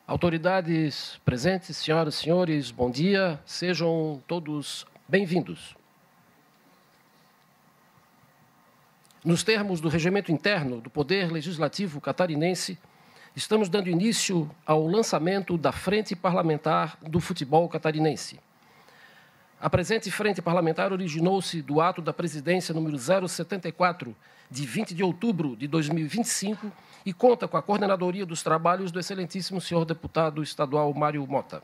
Autoridades presentes, senhoras e senhores, bom dia. Sejam todos bem-vindos. Nos termos do regimento interno do Poder Legislativo catarinense, estamos dando início ao lançamento da Frente Parlamentar do Futebol Catarinense. A presente Frente Parlamentar originou-se do ato da Presidência número 074, de 20 de outubro de 2025, e conta com a coordenadoria dos trabalhos do excelentíssimo senhor deputado estadual Mário Mota.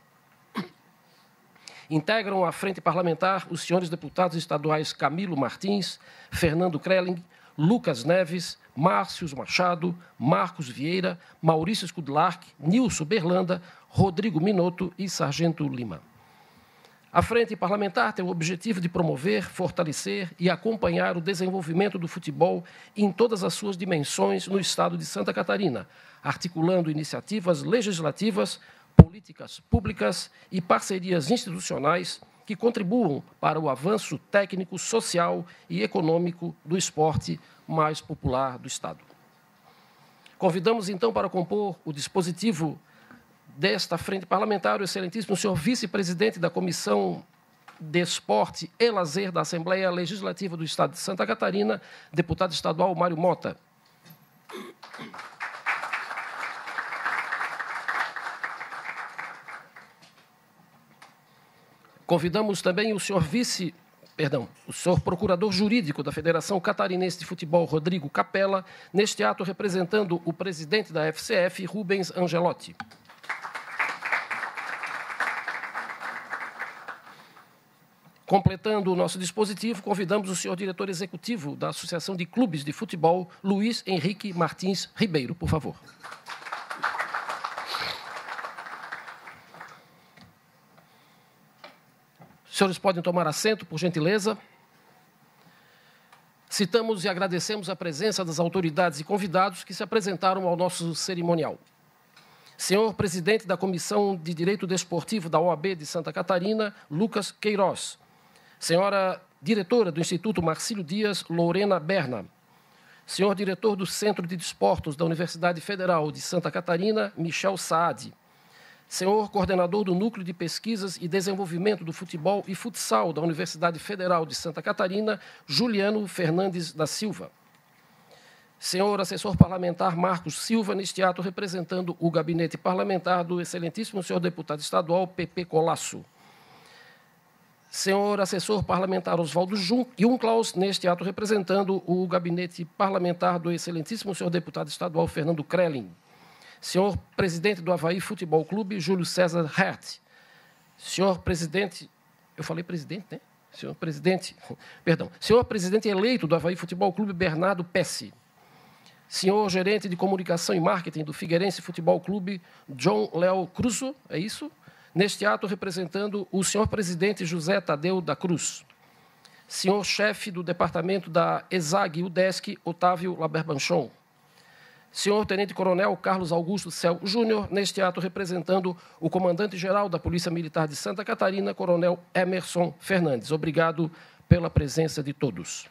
Integram a Frente Parlamentar os senhores deputados estaduais Camilo Martins, Fernando Krelling, Lucas Neves, Márcio Machado, Marcos Vieira, Maurício Skudlark, Nilson Berlanda, Rodrigo Minotto e Sargento Lima. A Frente Parlamentar tem o objetivo de promover, fortalecer e acompanhar o desenvolvimento do futebol em todas as suas dimensões no estado de Santa Catarina, articulando iniciativas legislativas, políticas públicas e parcerias institucionais que contribuam para o avanço técnico, social e econômico do esporte mais popular do estado. Convidamos, então, para compor o dispositivo desta Frente Parlamentar, o excelentíssimo senhor vice-presidente da Comissão de Esporte e Lazer da Assembleia Legislativa do Estado de Santa Catarina, deputado estadual Mário Mota. Convidamos também o senhor procurador jurídico da Federação Catarinense de Futebol, Rodrigo Capella, neste ato representando o presidente da FCF, Rubens Angelotti. Completando o nosso dispositivo, convidamos o senhor diretor executivo da Associação de Clubes de Futebol, Luiz Henrique Martins Ribeiro, por favor. Os senhores podem tomar assento, por gentileza. Citamos e agradecemos a presença das autoridades e convidados que se apresentaram ao nosso cerimonial. Senhor presidente da Comissão de Direito Desportivo da OAB de Santa Catarina, Lucas Queiroz. Senhora diretora do Instituto Marcílio Dias, Lorena Berna. Senhor diretor do Centro de Desportos da Universidade Federal de Santa Catarina, Michel Saad. Senhor coordenador do Núcleo de Pesquisas e Desenvolvimento do Futebol e Futsal da Universidade Federal de Santa Catarina, Juliano Fernandes da Silva. Senhor assessor parlamentar Marcos Silva, neste ato representando o gabinete parlamentar do excelentíssimo senhor deputado estadual Pepe Colasso. Senhor assessor parlamentar Oswaldo Junklaus, neste ato representando o gabinete parlamentar do excelentíssimo senhor deputado estadual Fernando Krelling. Senhor presidente do Avaí Futebol Clube, Júlio César Hert. Senhor presidente... Eu falei presidente, né? Senhor presidente eleito do Avaí Futebol Clube, Bernardo Pesce. Senhor gerente de comunicação e marketing do Figueirense Futebol Clube, John Léo Cruzo, é isso? Neste ato, representando o senhor presidente José Tadeu da Cruz. Senhor chefe do departamento da ESAG-UDESC, Otávio Laberbanchon. Senhor tenente-coronel Carlos Augusto Cel Júnior, neste ato representando o comandante-geral da Polícia Militar de Santa Catarina, coronel Emerson Fernandes. Obrigado pela presença de todos.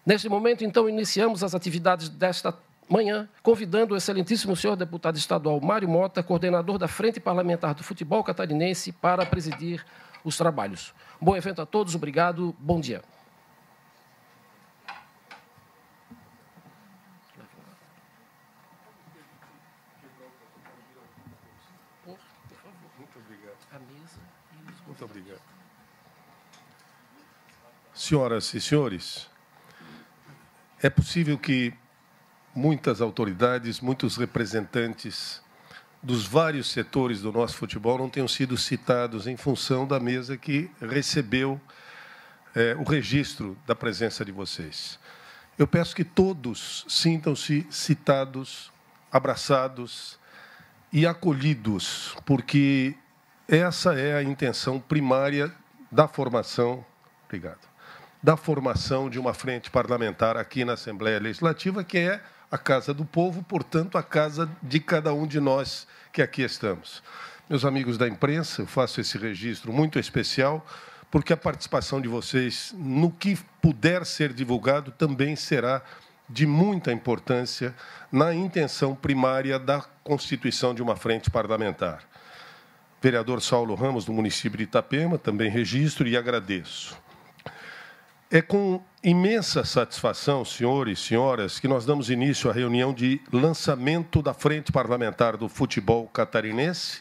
Neste momento, então, iniciamos as atividades desta manhã, convidando o excelentíssimo senhor deputado estadual Mário Mota, coordenador da Frente Parlamentar do Futebol Catarinense, para presidir os trabalhos. Bom evento a todos, obrigado, bom dia. Muito obrigado. Senhoras e senhores, é possível que muitas autoridades, muitos representantes dos vários setores do nosso futebol não tenham sido citados em função da mesa que recebeu o registro da presença de vocês. Eu peço que todos sintam-se citados, abraçados e acolhidos, porque essa é a intenção primária da formação, da formação de uma frente parlamentar aqui na Assembleia Legislativa, que é a Casa do Povo, portanto, a casa de cada um de nós que aqui estamos. Meus amigos da imprensa, eu faço esse registro muito especial, porque a participação de vocês, no que puder ser divulgado, também será de muita importância na intenção primária da constituição de uma frente parlamentar. Vereador Saulo Ramos, do município de Itapema, também registro e agradeço. É com imensa satisfação, senhores e senhoras, que nós damos início à reunião de lançamento da Frente Parlamentar do Futebol Catarinense,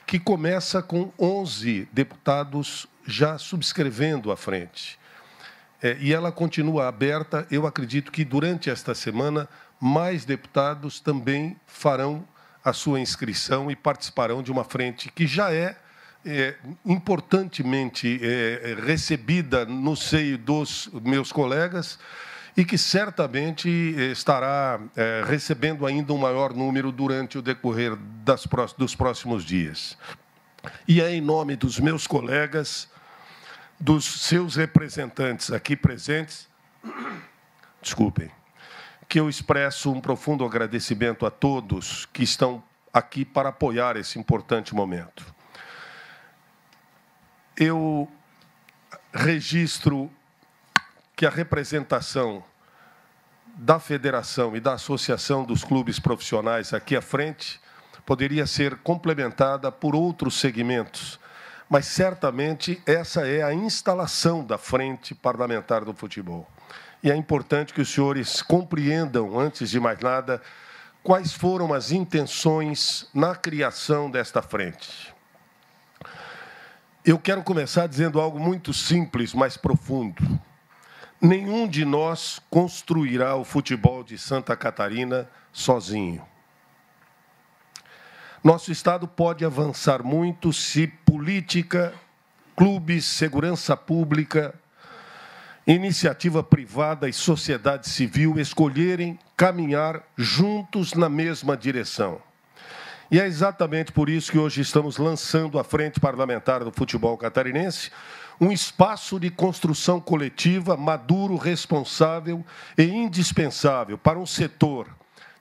que começa com 11 deputados já subscrevendo a frente. E ela continua aberta. Eu acredito que, durante esta semana, mais deputados também farão a sua inscrição e participarão de uma frente que já é importantemente recebida no seio dos meus colegas e que certamente estará recebendo ainda um maior número durante o decorrer dos próximos dias. E é em nome dos meus colegas, dos seus representantes aqui presentes, desculpem, que eu expresso um profundo agradecimento a todos que estão aqui para apoiar esse importante momento. Eu registro que a representação da Federação e da Associação dos Clubes Profissionais aqui à frente poderia ser complementada por outros segmentos, mas certamente essa é a instalação da Frente Parlamentar do Futebol. E é importante que os senhores compreendam, antes de mais nada, quais foram as intenções na criação desta frente. Eu quero começar dizendo algo muito simples, mas profundo. Nenhum de nós construirá o futebol de Santa Catarina sozinho. Nosso Estado pode avançar muito se política, clubes, segurança pública, iniciativa privada e sociedade civil escolherem caminhar juntos na mesma direção. E é exatamente por isso que hoje estamos lançando a Frente Parlamentar do Futebol Catarinense, um espaço de construção coletiva, maduro, responsável e indispensável para um setor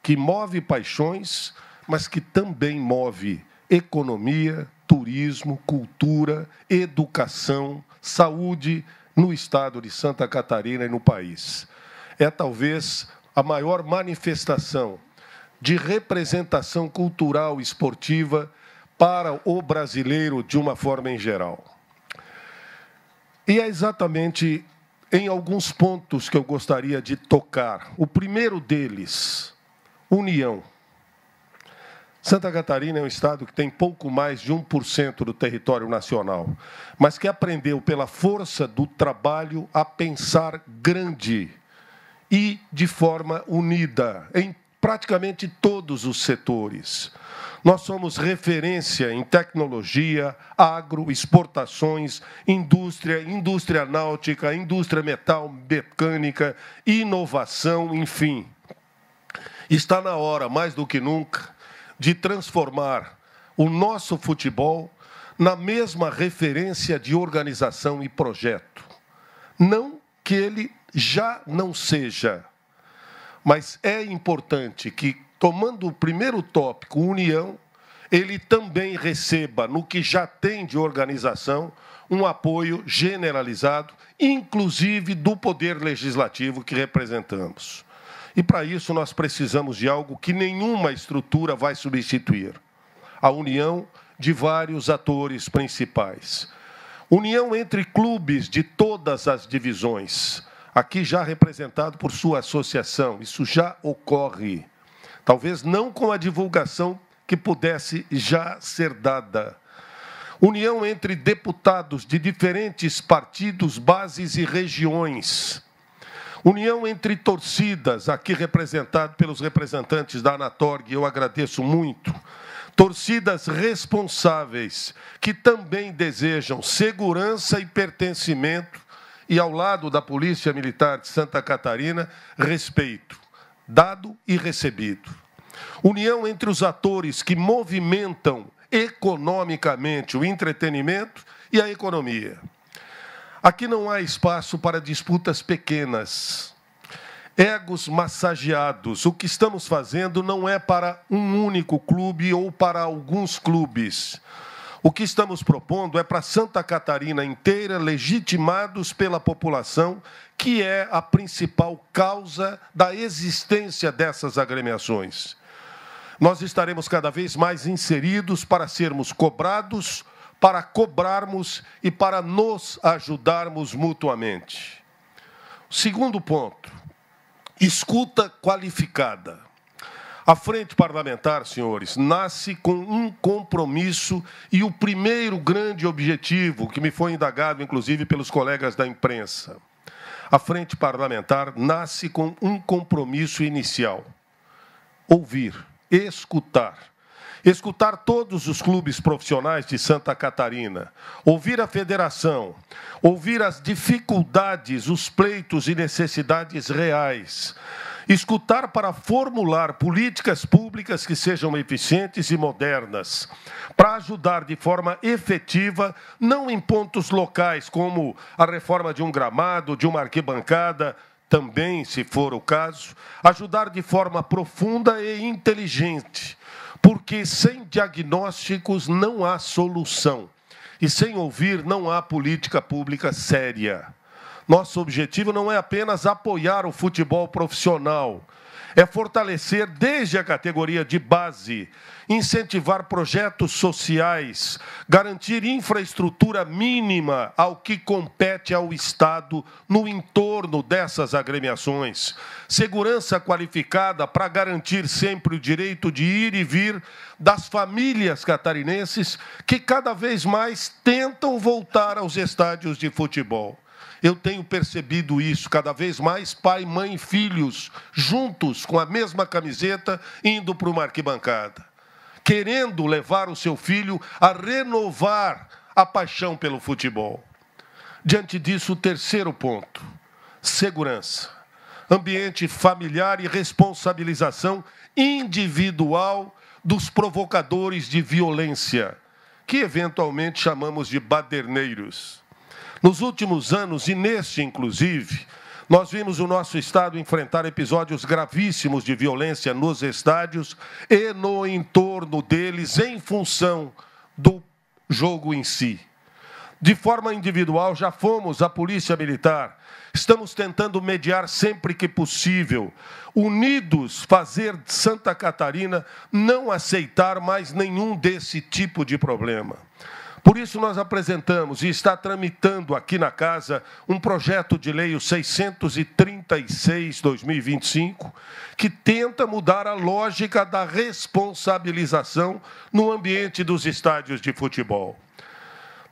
que move paixões, mas que também move economia, turismo, cultura, educação, saúde no estado de Santa Catarina e no país. É talvez a maior manifestação de representação cultural e esportiva para o brasileiro de uma forma em geral. E é exatamente em alguns pontos que eu gostaria de tocar. O primeiro deles, união. Santa Catarina é um estado que tem pouco mais de 1% do território nacional, mas que aprendeu pela força do trabalho a pensar grande e de forma unida em praticamente todos os setores. Nós somos referência em tecnologia, agro, exportações, indústria náutica, indústria metal, mecânica, inovação, enfim. Está na hora, mais do que nunca, de transformar o nosso futebol na mesma referência de organização e projeto. Não que ele já não seja, mas é importante que, tomando o primeiro tópico, união, ele também receba, no que já tem de organização, um apoio generalizado, inclusive do Poder Legislativo que representamos. E, para isso, nós precisamos de algo que nenhuma estrutura vai substituir: a união de vários atores principais. União entre clubes de todas as divisões, aqui já representado por sua associação. Isso já ocorre. Talvez não com a divulgação que pudesse já ser dada. União entre deputados de diferentes partidos, bases e regiões. União entre torcidas, aqui representado pelos representantes da Anatorg, eu agradeço muito. Torcidas responsáveis, que também desejam segurança e pertencimento, e, ao lado da Polícia Militar de Santa Catarina, respeito, dado e recebido. União entre os atores que movimentam economicamente o entretenimento e a economia. Aqui não há espaço para disputas pequenas, egos massageados. O que estamos fazendo não é para um único clube ou para alguns clubes. O que estamos propondo é para Santa Catarina inteira, legitimados pela população, que é a principal causa da existência dessas agremiações. Nós estaremos cada vez mais inseridos para sermos cobrados, para cobrarmos e para nos ajudarmos mutuamente. Segundo ponto, escuta qualificada. A Frente Parlamentar, senhores, nasce com um compromisso e o primeiro grande objetivo, que me foi indagado, inclusive, pelos colegas da imprensa. A Frente Parlamentar nasce com um compromisso inicial: ouvir, escutar. Escutar todos os clubes profissionais de Santa Catarina, ouvir a federação, ouvir as dificuldades, os pleitos e necessidades reais, escutar para formular políticas públicas que sejam eficientes e modernas, para ajudar de forma efetiva, não em pontos locais, como a reforma de um gramado, de uma arquibancada, também, se for o caso, ajudar de forma profunda e inteligente, porque sem diagnósticos não há solução, e sem ouvir não há política pública séria. Nosso objetivo não é apenas apoiar o futebol profissional, é fortalecer desde a categoria de base, incentivar projetos sociais, garantir infraestrutura mínima ao que compete ao Estado no entorno dessas agremiações, segurança qualificada para garantir sempre o direito de ir e vir das famílias catarinenses que cada vez mais tentam voltar aos estádios de futebol. Eu tenho percebido isso, cada vez mais pai, mãe e filhos, juntos, com a mesma camiseta, indo para uma arquibancada, querendo levar o seu filho a renovar a paixão pelo futebol. Diante disso, o terceiro ponto, segurança. Ambiente familiar e responsabilização individual dos provocadores de violência, que eventualmente chamamos de baderneiros. Nos últimos anos, e neste inclusive, nós vimos o nosso Estado enfrentar episódios gravíssimos de violência nos estádios e no entorno deles, em função do jogo em si. De forma individual, já fomos à Polícia Militar. Estamos tentando mediar sempre que possível. Unidos, fazer de Santa Catarina não aceitar mais nenhum desse tipo de problema. Por isso, nós apresentamos e está tramitando aqui na Casa um projeto de lei, o 636/2025, que tenta mudar a lógica da responsabilização no ambiente dos estádios de futebol.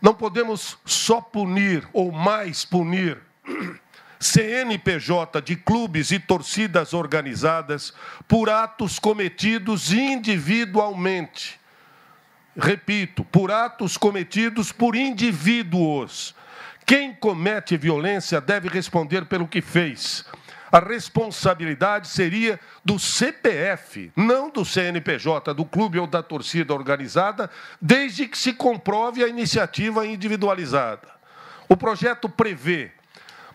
Não podemos só punir, ou mais punir, CNPJ de clubes e torcidas organizadas por atos cometidos individualmente. Repito, por atos cometidos por indivíduos. Quem comete violência deve responder pelo que fez. A responsabilidade seria do CPF, não do CNPJ, do clube ou da torcida organizada, desde que se comprove a iniciativa individualizada. O projeto prevê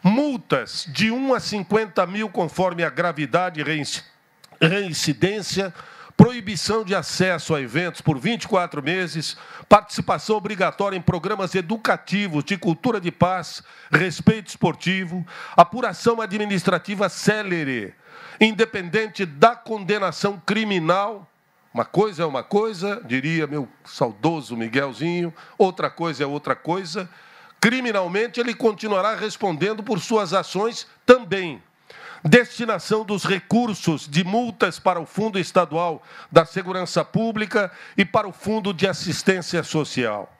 multas de 1 a 50 mil, conforme a gravidade e reincidência, proibição de acesso a eventos por 24 meses, participação obrigatória em programas educativos de cultura de paz, respeito esportivo, apuração administrativa célere, independente da condenação criminal. Uma coisa é uma coisa, diria meu saudoso Miguelzinho, outra coisa é outra coisa. Criminalmente, ele continuará respondendo por suas ações também. Destinação dos recursos de multas para o Fundo Estadual da Segurança Pública e para o Fundo de Assistência Social.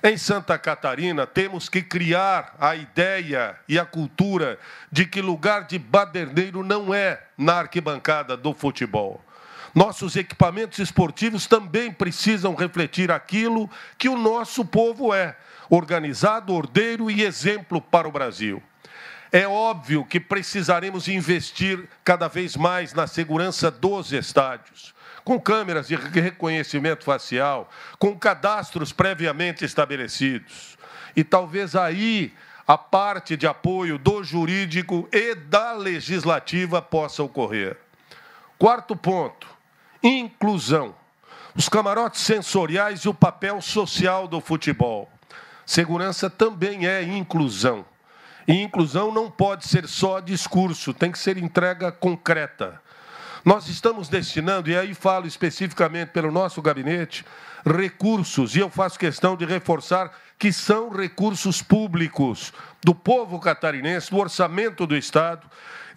Em Santa Catarina, temos que criar a ideia e a cultura de que lugar de baderneiro não é na arquibancada do futebol. Nossos equipamentos esportivos também precisam refletir aquilo que o nosso povo é, organizado, ordeiro e exemplo para o Brasil. É óbvio que precisaremos investir cada vez mais na segurança dos estádios, com câmeras de reconhecimento facial, com cadastros previamente estabelecidos. E talvez aí a parte de apoio do jurídico e da legislativa possa ocorrer. Quarto ponto, inclusão. Os camarotes sensoriais e o papel social do futebol. Segurança também é inclusão. E inclusão não pode ser só discurso, tem que ser entrega concreta. Nós estamos destinando, e aí falo especificamente pelo nosso gabinete, recursos, e eu faço questão de reforçar que são recursos públicos do povo catarinense, do orçamento do Estado,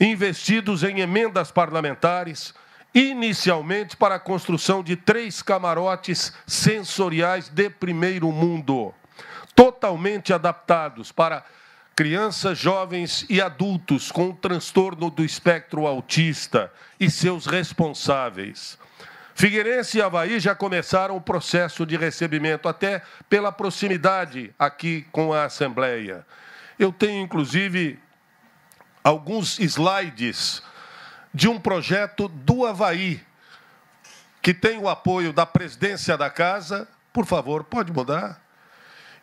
investidos em emendas parlamentares, inicialmente para a construção de 3 camarotes sensoriais de primeiro mundo, totalmente adaptados para crianças, jovens e adultos com transtorno do espectro autista e seus responsáveis. Figueirense e Avaí já começaram o processo de recebimento, até pela proximidade aqui com a Assembleia. Eu tenho, inclusive, alguns slides de um projeto do Avaí, que tem o apoio da presidência da Casa, por favor, pode mudar,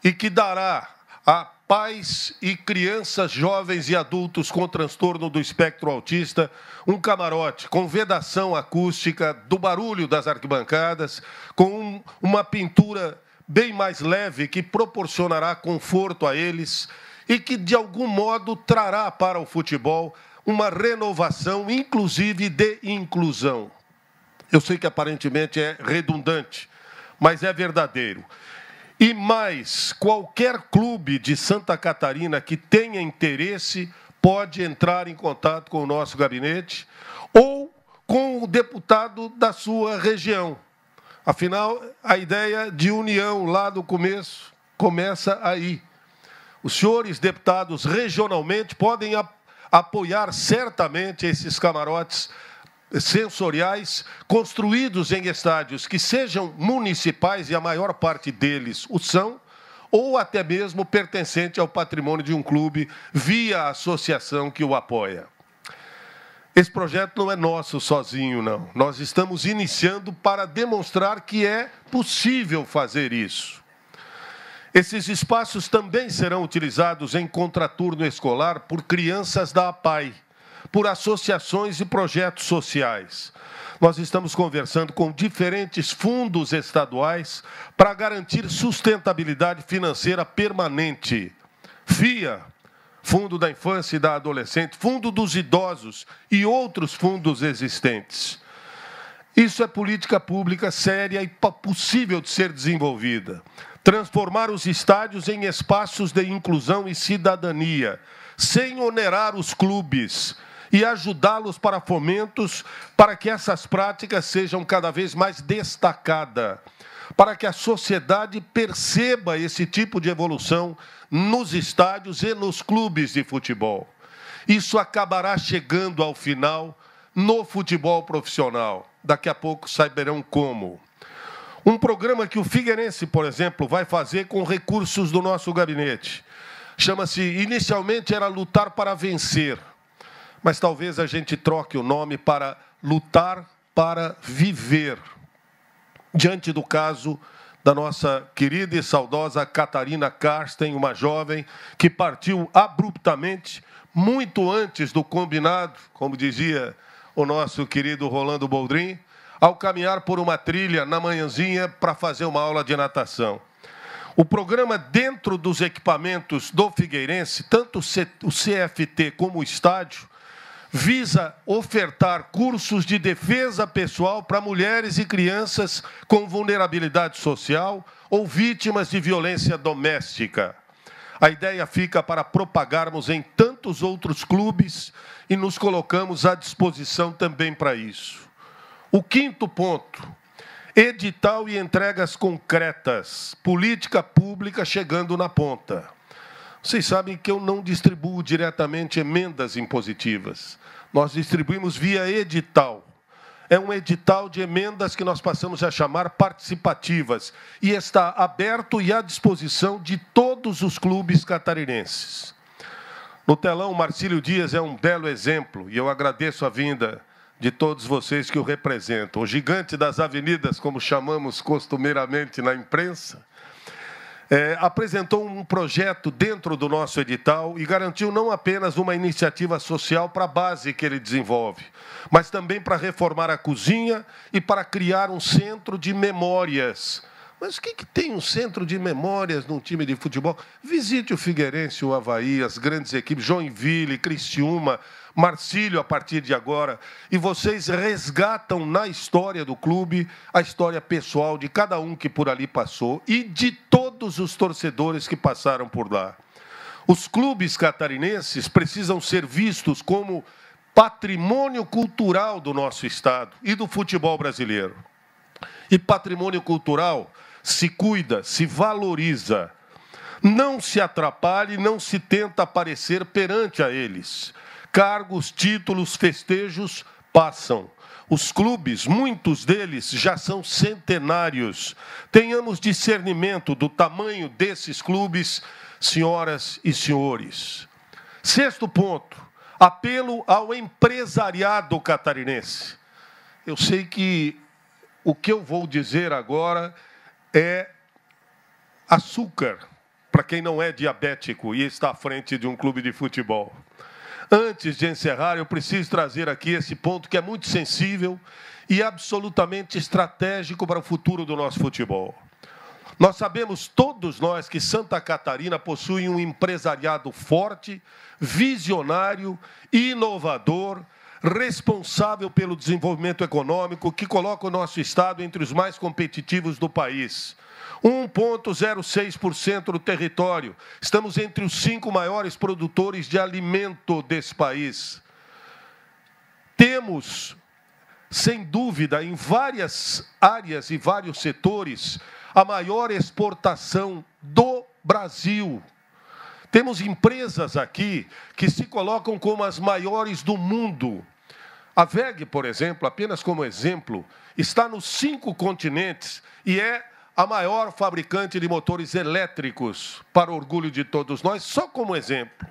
e que dará a pais e crianças, jovens e adultos com transtorno do espectro autista um camarote com vedação acústica do barulho das arquibancadas, com uma pintura bem mais leve que proporcionará conforto a eles e que, de algum modo, trará para o futebol uma renovação, inclusive de inclusão. Eu sei que aparentemente é redundante, mas é verdadeiro. E mais, qualquer clube de Santa Catarina que tenha interesse pode entrar em contato com o nosso gabinete ou com o deputado da sua região. Afinal, a ideia de união lá do começo começa aí. Os senhores deputados regionalmente podem apoiar certamente esses camarotes sensoriais construídos em estádios que sejam municipais, e a maior parte deles o são, ou até mesmo pertencente ao patrimônio de um clube via a associação que o apoia. Esse projeto não é nosso sozinho, não. Nós estamos iniciando para demonstrar que é possível fazer isso. Esses espaços também serão utilizados em contraturno escolar por crianças da APAI, por associações e projetos sociais. Nós estamos conversando com diferentes fundos estaduais para garantir sustentabilidade financeira permanente. FIA, Fundo da Infância e da Adolescente, Fundo dos Idosos e outros fundos existentes. Isso é política pública séria e possível de ser desenvolvida. Transformar os estádios em espaços de inclusão e cidadania, sem onerar os clubes, e ajudá-los para fomentos, para que essas práticas sejam cada vez mais destacadas, para que a sociedade perceba esse tipo de evolução nos estádios e nos clubes de futebol. Isso acabará chegando ao final no futebol profissional. Daqui a pouco saberão como. Um programa que o Figueirense, por exemplo, vai fazer com recursos do nosso gabinete. Chama-se, inicialmente era Lutar para Vencer, mas talvez a gente troque o nome para Lutar para Viver, diante do caso da nossa querida e saudosa Catarina Karsten, uma jovem que partiu abruptamente, muito antes do combinado, como dizia o nosso querido Rolando Boldrin, ao caminhar por uma trilha na manhãzinha para fazer uma aula de natação. O programa, dentro dos equipamentos do Figueirense, tanto o CFT como o estádio, visa ofertar cursos de defesa pessoal para mulheres e crianças com vulnerabilidade social ou vítimas de violência doméstica. A ideia fica para propagarmos em tantos outros clubes e nos colocamos à disposição também para isso. O quinto ponto, edital e entregas concretas, política pública chegando na ponta. Vocês sabem que eu não distribuo diretamente emendas impositivas. Nós distribuímos via edital. É um edital de emendas que nós passamos a chamar participativas e está aberto e à disposição de todos os clubes catarinenses. No telão, Marcílio Dias é um belo exemplo e eu agradeço a vinda de todos vocês que o representam. O gigante das avenidas, como chamamos costumeiramente na imprensa, apresentou um projeto dentro do nosso edital e garantiu não apenas uma iniciativa social para a base que ele desenvolve, mas também para reformar a cozinha e para criar um centro de memórias. Mas o que tem um centro de memórias num time de futebol? Visite o Figueirense, o Avaí, as grandes equipes, Joinville, Criciúma, Marcílio, a partir de agora, e vocês resgatam na história do clube a história pessoal de cada um que por ali passou e de todos os torcedores que passaram por lá. Os clubes catarinenses precisam ser vistos como patrimônio cultural do nosso estado e do futebol brasileiro. E patrimônio cultural se cuida, se valoriza. Não se atrapalhe, não se tenta aparecer perante a eles. Cargos, títulos, festejos passam. Os clubes, muitos deles já são centenários. Tenhamos discernimento do tamanho desses clubes, senhoras e senhores. Sexto ponto, apelo ao empresariado catarinense. Eu sei que o que eu vou dizer agora é açúcar para quem não é diabético e está à frente de um clube de futebol. Antes de encerrar, eu preciso trazer aqui esse ponto que é muito sensível e absolutamente estratégico para o futuro do nosso futebol. Nós sabemos, todos nós, que Santa Catarina possui um empresariado forte, visionário, inovador, responsável pelo desenvolvimento econômico, que coloca o nosso estado entre os mais competitivos do país. 1,06% do território. Estamos entre os 5 maiores produtores de alimento desse país. Temos, sem dúvida, em várias áreas e vários setores, a maior exportação do Brasil. Temos empresas aqui que se colocam como as maiores do mundo. A WEG, por exemplo, apenas como exemplo, está nos 5 continentes e é a maior fabricante de motores elétricos, para orgulho de todos nós, só como exemplo.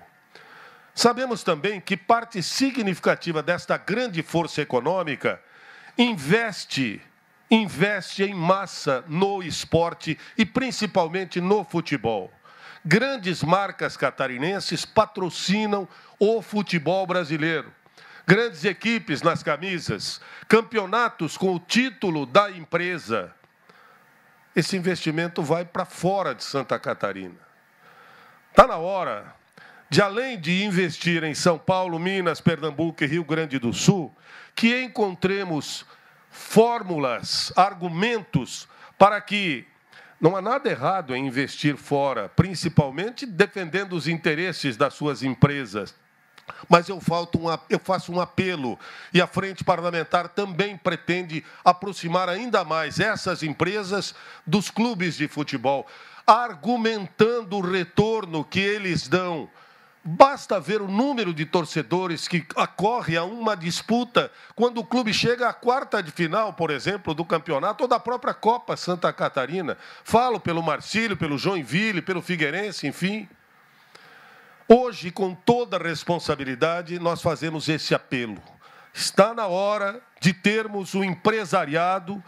Sabemos também que parte significativa desta grande força econômica investe em massa no esporte e principalmente no futebol. Grandes marcas catarinenses patrocinam o futebol brasileiro. Grandes equipes nas camisas, campeonatos com o título da empresa. Esse investimento vai para fora de Santa Catarina. Está na hora de, além de investir em São Paulo, Minas, Pernambuco e Rio Grande do Sul, que encontremos fórmulas, argumentos para que não há nada errado em investir fora, principalmente defendendo os interesses das suas empresas. Mas eu faço um apelo, e a Frente Parlamentar também pretende aproximar ainda mais essas empresas dos clubes de futebol, argumentando o retorno que eles dão. Basta ver o número de torcedores que acorre a uma disputa quando o clube chega à quarta de final, por exemplo, do campeonato ou da própria Copa Santa Catarina. Falo pelo Marcílio, pelo Joinville, pelo Figueirense, enfim. Hoje, com toda a responsabilidade, nós fazemos esse apelo. Está na hora de termos o empresariado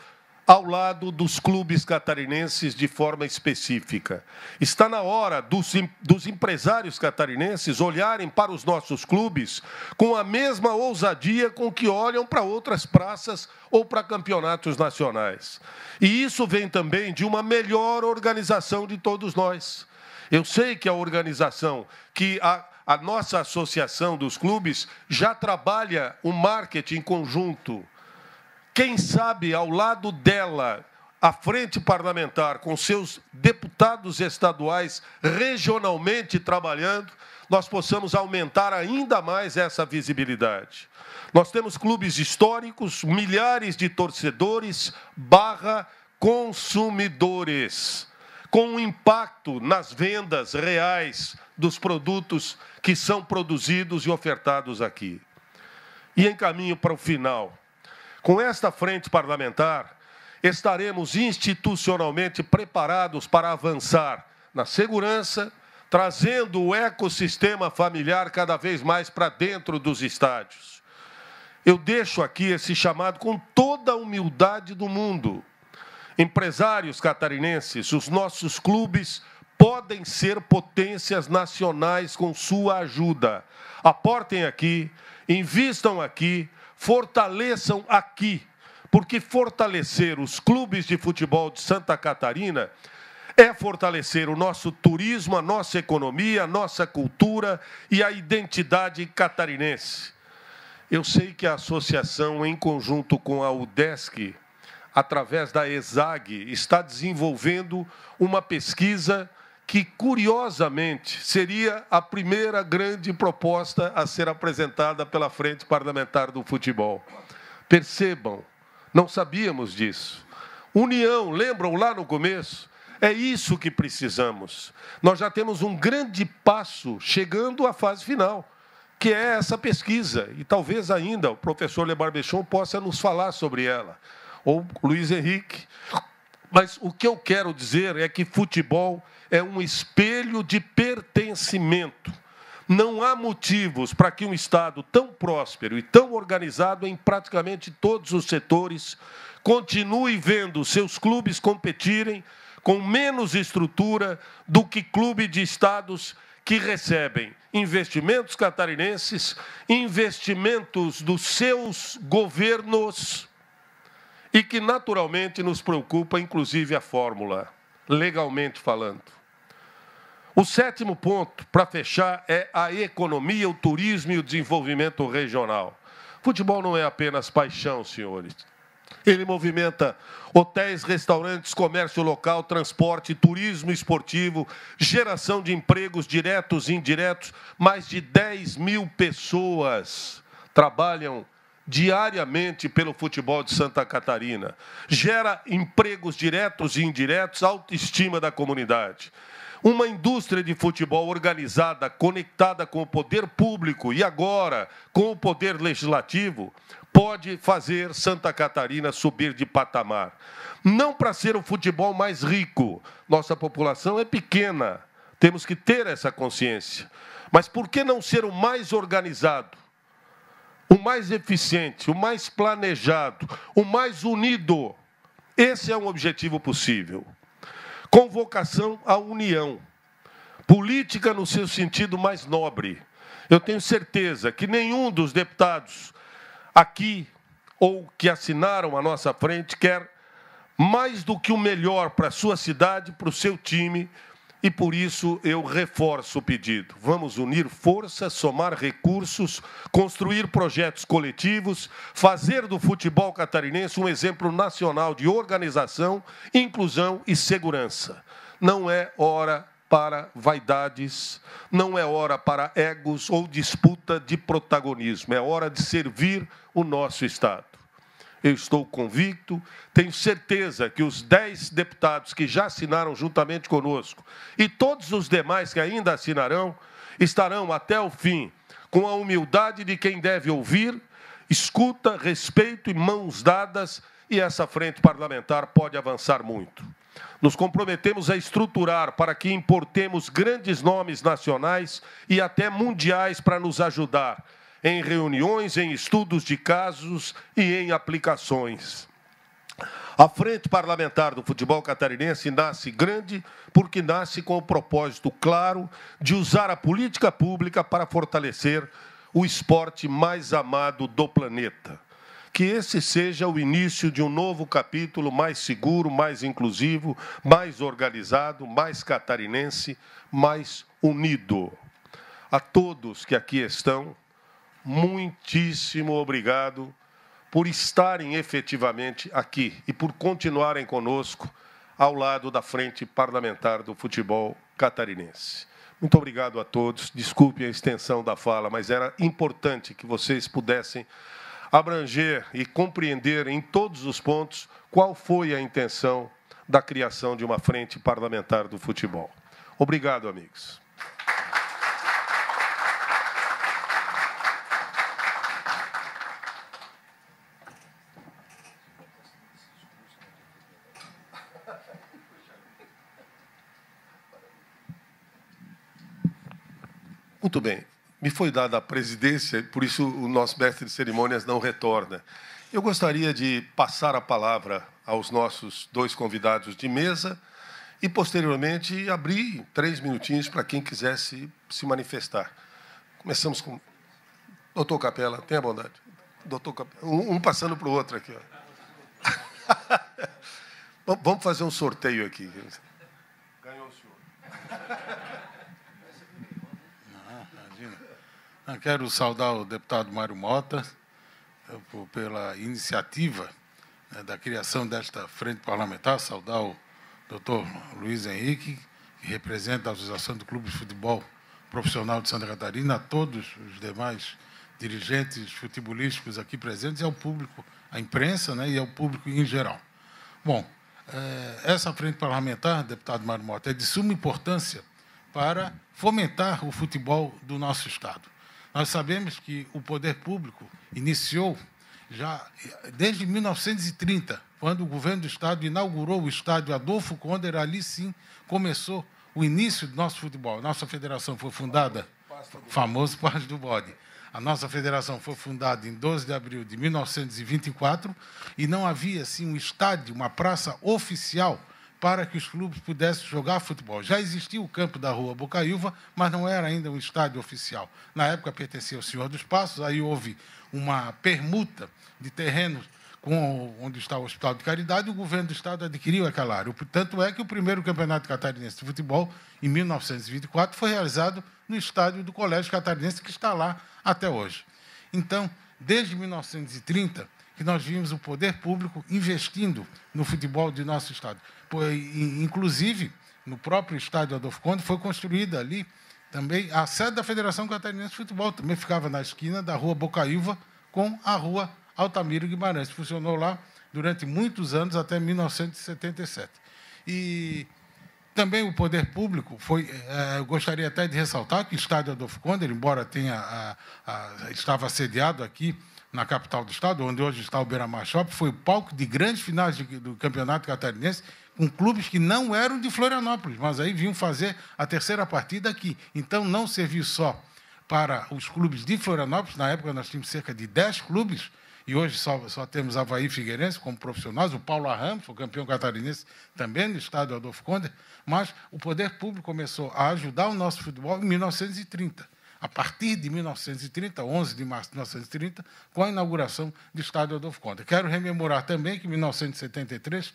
ao lado dos clubes catarinenses de forma específica. Está na hora dos empresários catarinenses olharem para os nossos clubes com a mesma ousadia com que olham para outras praças ou para campeonatos nacionais. E isso vem também de uma melhor organização de todos nós. Eu sei que a organização, que a nossa associação dos clubes já trabalha o marketing conjunto. Quem sabe, ao lado dela, a Frente Parlamentar, com seus deputados estaduais regionalmente trabalhando, nós possamos aumentar ainda mais essa visibilidade. Nós temos clubes históricos, milhares de torcedores / consumidores, com um impacto nas vendas reais dos produtos que são produzidos e ofertados aqui. E em caminho para o final, com esta frente parlamentar, estaremos institucionalmente preparados para avançar na segurança, trazendo o ecossistema familiar cada vez mais para dentro dos estádios. Eu deixo aqui esse chamado com toda a humildade do mundo. Empresários catarinenses, os nossos clubes podem ser potências nacionais com sua ajuda. Aportem aqui, invistam aqui, fortaleçam aqui, porque fortalecer os clubes de futebol de Santa Catarina é fortalecer o nosso turismo, a nossa economia, a nossa cultura e a identidade catarinense. Eu sei que a associação, em conjunto com a UDESC, através da ESAG, está desenvolvendo uma pesquisa que, curiosamente, seria a primeira grande proposta a ser apresentada pela Frente Parlamentar do Futebol. Percebam, não sabíamos disso. União, lembram lá no começo? É isso que precisamos. Nós já temos um grande passo chegando à fase final, que é essa pesquisa. E talvez ainda o professor Le Barbechon possa nos falar sobre ela, ou Luiz Henrique. Mas o que eu quero dizer é que futebol é um espelho de pertencimento. Não há motivos para que um Estado tão próspero e tão organizado em praticamente todos os setores continue vendo seus clubes competirem com menos estrutura do que clube de estados que recebem investimentos catarinenses, investimentos dos seus governos e que, naturalmente, nos preocupa, inclusive, a fórmula, legalmente falando. O 7º ponto, para fechar, é a economia, o turismo e o desenvolvimento regional. Futebol não é apenas paixão, senhores. Ele movimenta hotéis, restaurantes, comércio local, transporte, turismo esportivo, geração de empregos diretos e indiretos. Mais de 10 mil pessoas trabalham diariamente pelo futebol de Santa Catarina. Gera empregos diretos e indiretos, autoestima da comunidade. Uma indústria de futebol organizada, conectada com o poder público e agora com o poder legislativo, pode fazer Santa Catarina subir de patamar. Não para ser o futebol mais rico, nossa população é pequena, temos que ter essa consciência. Mas por que não ser o mais organizado, o mais eficiente, o mais planejado, o mais unido? Esse é um objetivo possível. Convocação à união, política no seu sentido mais nobre. Eu tenho certeza que nenhum dos deputados aqui ou que assinaram à nossa frente quer mais do que o melhor para a sua cidade, para o seu time, e por isso eu reforço o pedido. Vamos unir forças, somar recursos, construir projetos coletivos, fazer do futebol catarinense um exemplo nacional de organização, inclusão e segurança. Não é hora para vaidades, não é hora para egos ou disputa de protagonismo, é hora de servir o nosso Estado. Eu estou convicto, tenho certeza que os 10 deputados que já assinaram juntamente conosco e todos os demais que ainda assinarão, estarão até o fim com a humildade de quem deve ouvir, escuta, respeito e mãos dadas, e essa frente parlamentar pode avançar muito. Nos comprometemos a estruturar para que importemos grandes nomes nacionais e até mundiais para nos ajudar em reuniões, em estudos de casos e em aplicações. A Frente Parlamentar do Futebol Catarinense nasce grande porque nasce com o propósito claro de usar a política pública para fortalecer o esporte mais amado do planeta. Que esse seja o início de um novo capítulo mais seguro, mais inclusivo, mais organizado, mais catarinense, mais unido. A todos que aqui estão, muitíssimo obrigado por estarem efetivamente aqui e por continuarem conosco ao lado da Frente Parlamentar do Futebol Catarinense. Muito obrigado a todos. Desculpe a extensão da fala, mas era importante que vocês pudessem abranger e compreender em todos os pontos qual foi a intenção da criação de uma Frente Parlamentar do Futebol. Obrigado, amigos. Muito bem. Me foi dada a presidência, por isso o nosso mestre de cerimônias não retorna. Eu gostaria de passar a palavra aos nossos 2 convidados de mesa e, posteriormente, abrir 3 minutinhos para quem quisesse se manifestar. Começamos com... Doutor Capela, tenha bondade. Doutor Capela, um passando para o outro aqui. Ó. Vamos fazer um sorteio aqui. Ganhou o senhor. Quero saudar o deputado Mário Mota pela iniciativa da criação desta frente parlamentar, saudar o doutor Luiz Henrique, que representa a Associação do Clube de Futebol Profissional de Santa Catarina, a todos os demais dirigentes futebolísticos aqui presentes, e ao público, à imprensa, né, e ao público em geral. Bom, essa frente parlamentar, deputado Mário Mota, é de suma importância para fomentar o futebol do nosso Estado. Nós sabemos que o poder público iniciou já desde 1930, quando o governo do Estado inaugurou o estádio Adolfo Conde, ali sim começou o início do nosso futebol. Nossa federação foi fundada, famoso Passo do Bode. A nossa federação foi fundada em 12 de abril de 1924 e não havia assim um estádio, uma praça oficial para que os clubes pudessem jogar futebol. Já existia o campo da Rua Bocaiúva, mas não era ainda um estádio oficial. Na época pertencia ao Senhor dos Passos, aí houve uma permuta de terrenos onde está o Hospital de Caridade, e o governo do Estado adquiriu aquela área. Tanto é que o primeiro campeonato catarinense de futebol, em 1924, foi realizado no estádio do Colégio Catarinense, que está lá até hoje. Então, desde 1930, que nós vimos o poder público investindo no futebol de nosso Estado. Inclusive, no próprio estádio Adolfo Conde, foi construída ali também a sede da Federação Catarinense de Futebol, também ficava na esquina da Rua Bocaiúva com a Rua Altamiro Guimarães. Funcionou lá durante muitos anos, até 1977. E também o poder público eu gostaria até de ressaltar que o estádio Adolfo Conde, embora estava sediado aqui na capital do Estado, onde hoje está o Beira-Mar Shopping, foi o palco de grandes finais do Campeonato Catarinense, com clubes que não eram de Florianópolis, mas aí vinham fazer a terceira partida aqui. Então, não serviu só para os clubes de Florianópolis. Na época, nós tínhamos cerca de 10 clubes, e hoje só temos Avaí e Figueirense como profissionais. O Paulo Arramos, o campeão catarinense, também no estádio Adolfo Conde. Mas o poder público começou a ajudar o nosso futebol em 1930. A partir de 1930, 11 de março de 1930, com a inauguração do estádio Adolfo Conde. Quero rememorar também que, em 1973,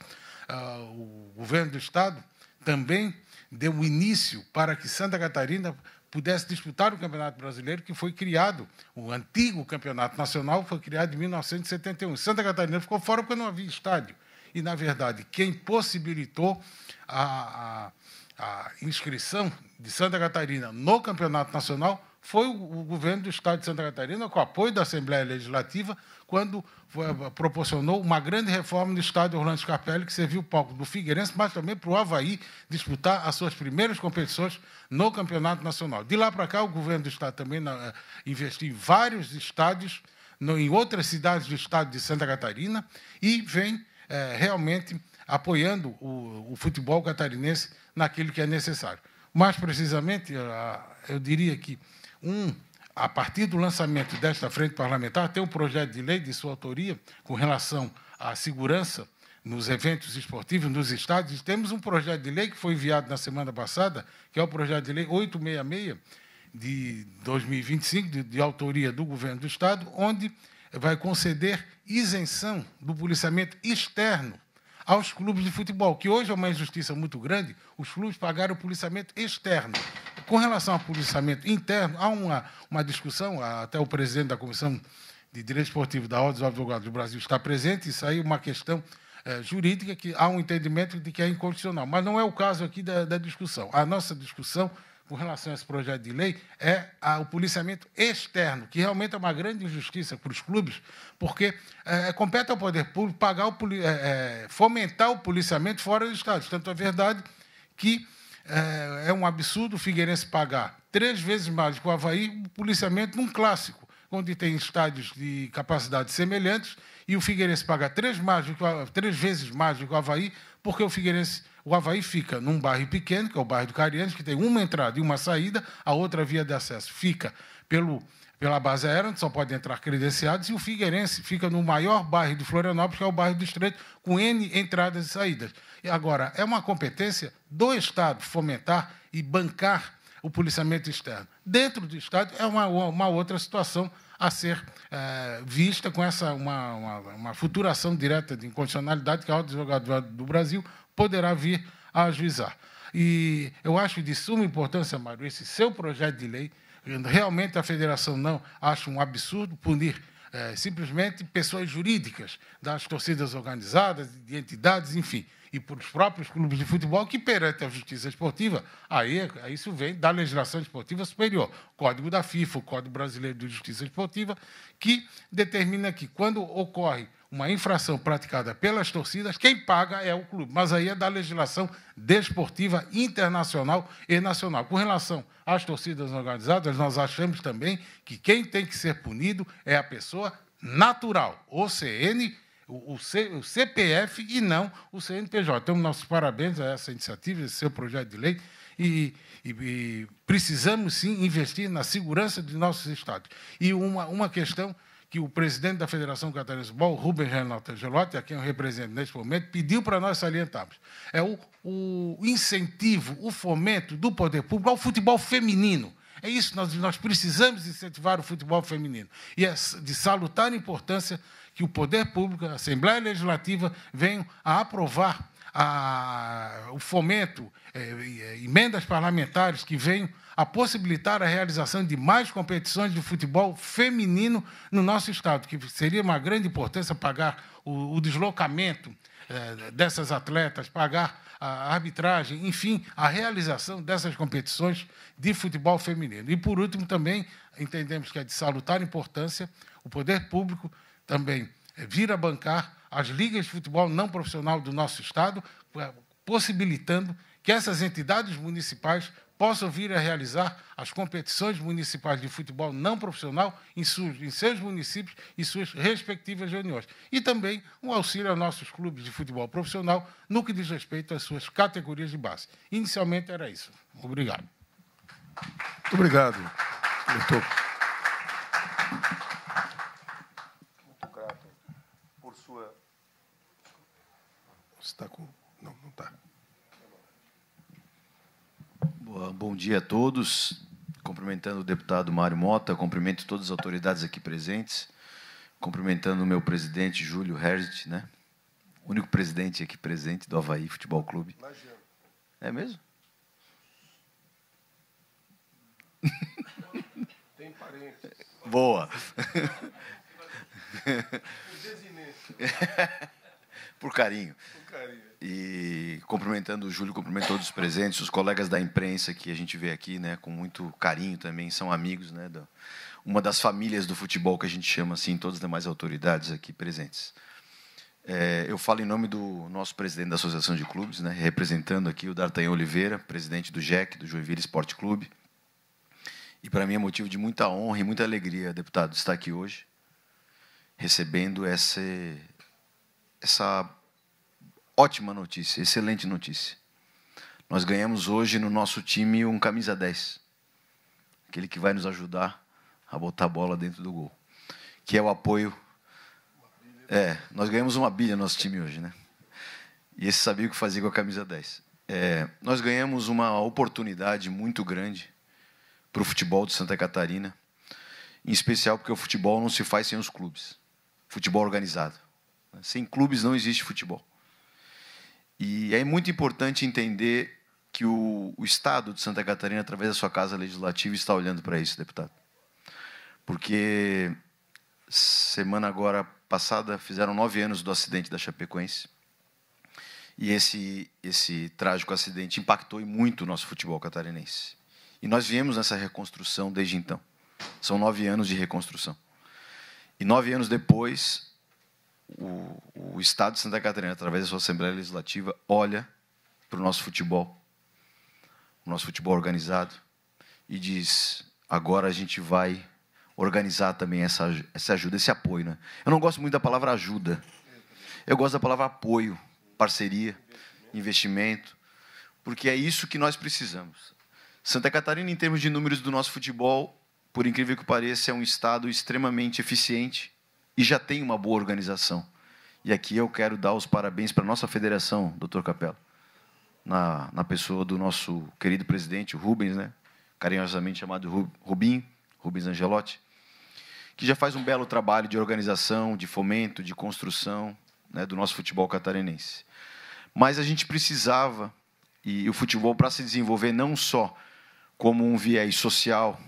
o governo do Estado também deu início para que Santa Catarina pudesse disputar o Campeonato Brasileiro, que foi criado, o antigo Campeonato Nacional foi criado em 1971. Santa Catarina ficou fora porque não havia estádio. E, na verdade, quem possibilitou a inscrição de Santa Catarina no Campeonato Nacional foi o governo do Estado de Santa Catarina, com o apoio da Assembleia Legislativa, quando proporcionou uma grande reforma no estádio Orlando Scarpelli, que serviu o palco do Figueirense, mas também para o Avaí disputar as suas primeiras competições no Campeonato Nacional. De lá para cá, o governo do Estado também investiu em vários estádios, em outras cidades do Estado de Santa Catarina, e vem realmente apoiando o futebol catarinense naquilo que é necessário. Mais precisamente, eu diria que a partir do lançamento desta frente parlamentar, tem um projeto de lei de sua autoria com relação à segurança nos eventos esportivos, nos estádios. Temos um projeto de lei que foi enviado na semana passada, que é o projeto de lei 866 de 2025, de autoria do governo do Estado, onde vai conceder isenção do policiamento externo aos clubes de futebol, que hoje é uma injustiça muito grande, os clubes pagaram o policiamento externo. Com relação ao policiamento interno, há uma discussão, até o presidente da Comissão de Direito Esportivo da Ordem dos Advogados do Brasil está presente, isso aí é uma questão jurídica, que há um entendimento de que é inconstitucional, mas não é o caso aqui da discussão. A nossa discussão com relação a esse projeto de lei é o policiamento externo, que realmente é uma grande injustiça para os clubes, porque compete ao poder público fomentar o policiamento fora do estádio. Tanto é verdade que é um absurdo o Figueirense pagar 3 vezes mais que o Avaí o policiamento num clássico, onde tem estádios de capacidade semelhantes, e o Figueirense paga 3 vezes mais do que o Avaí, porque o Avaí fica num bairro pequeno, que é o bairro do Carianes, que tem uma entrada e uma saída, a outra via de acesso fica pela base aérea, onde só pode entrar credenciados, e o Figueirense fica no maior bairro de Florianópolis, que é o bairro do Estreito, com N entradas e saídas. E agora, é uma competência do Estado fomentar e bancar o policiamento externo. Dentro do Estado, é uma outra situação a ser vista com uma futura ação direta de inconstitucionalidade que a Ordem dos Advogados do Brasil poderá vir a ajuizar. E eu acho de suma importância, Mário, esse seu projeto de lei. Realmente a federação não acha um absurdo punir simplesmente pessoas jurídicas das torcidas organizadas, de entidades, enfim, e por os próprios clubes de futebol que, perante a justiça esportiva, aí isso vem da legislação esportiva superior, Código da FIFA, o Código Brasileiro de Justiça Esportiva, que determina que, quando ocorre uma infração praticada pelas torcidas, quem paga é o clube. Mas aí é da legislação desportiva internacional e nacional. Com relação às torcidas organizadas, nós achamos também que quem tem que ser punido é a pessoa natural, o CN, o CPF e não o CNPJ. Então, nossos parabéns a essa iniciativa, esse seu projeto de lei, e precisamos, sim, investir na segurança de nossos estados. E uma questão que o presidente da Federação Catarinense de Futebol, Rubens Renato Angelotti, a quem eu represento neste momento, pediu para nós salientarmos. É o incentivo, o fomento do poder público ao futebol feminino. É isso, nós precisamos incentivar o futebol feminino. E é de salutar importância que o poder público, a Assembleia Legislativa, venham a aprovar o fomento, emendas parlamentares que venham a possibilitar a realização de mais competições de futebol feminino no nosso Estado, que seria uma grande importância pagar o deslocamento dessas atletas, pagar a arbitragem, enfim, a realização dessas competições de futebol feminino. E, por último, também entendemos que é de salutar importância o poder público também vir a bancar as ligas de futebol não profissional do nosso Estado, possibilitando que essas entidades municipais possam vir a realizar as competições municipais de futebol não profissional em seus municípios e suas respectivas reuniões. E também um auxílio aos nossos clubes de futebol profissional no que diz respeito às suas categorias de base. Inicialmente era isso. Obrigado. Muito obrigado, doutor. Muito grato por sua... Você está com... Não está. Bom dia a todos. Cumprimentando o deputado Mário Mota, cumprimento todas as autoridades aqui presentes, cumprimentando o meu presidente, Júlio Herzit, né? O único presidente aqui presente do Avaí Futebol Clube. É mesmo? Tem parentes. Boa. Por carinho. E cumprimentando o Júlio, cumprimento todos os presentes, os colegas da imprensa que a gente vê aqui, né, com muito carinho também, são amigos, né, uma das famílias do futebol que a gente chama assim, todas as demais autoridades aqui presentes. Eu falo em nome do nosso presidente da Associação de Clubes, né, representando aqui o D'Artagnan Oliveira, presidente do JEC, do Joinville Esporte Clube. E para mim é motivo de muita honra e muita alegria, deputado, estar aqui hoje, recebendo essa ótima notícia, excelente notícia. Nós ganhamos hoje no nosso time um camisa 10, aquele que vai nos ajudar a botar a bola dentro do gol, que é o apoio. Nós ganhamos uma bilha no nosso time hoje, né? E esse sabia o que fazia com a camisa 10. Nós ganhamos uma oportunidade muito grande para o futebol de Santa Catarina, em especial porque o futebol não se faz sem os clubes. Futebol organizado. Sem clubes não existe futebol. E é muito importante entender que o Estado de Santa Catarina, através da sua Casa Legislativa, está olhando para isso, deputado. Porque semana agora passada fizeram 9 anos do acidente da Chapecoense. E esse trágico acidente impactou muito o nosso futebol catarinense. E nós viemos nessa reconstrução desde então. São 9 anos de reconstrução. E 9 anos depois, o Estado de Santa Catarina, através da sua Assembleia Legislativa, olha para o nosso futebol organizado, e diz: agora a gente vai organizar também essa ajuda, esse apoio. Né? Eu não gosto muito da palavra ajuda. Eu gosto da palavra apoio, parceria, investimento, porque é isso que nós precisamos. Santa Catarina, em termos de números do nosso futebol, por incrível que pareça, é um Estado extremamente eficiente e já tem uma boa organização. E aqui eu quero dar os parabéns para a nossa federação, doutor Capello, na pessoa do nosso querido presidente, o Rubens, né? Carinhosamente chamado Rubens Angelotti, que já faz um belo trabalho de organização, de fomento, de construção, né, do nosso futebol catarinense. Mas a gente precisava, e o futebol, para se desenvolver não só como um viés social,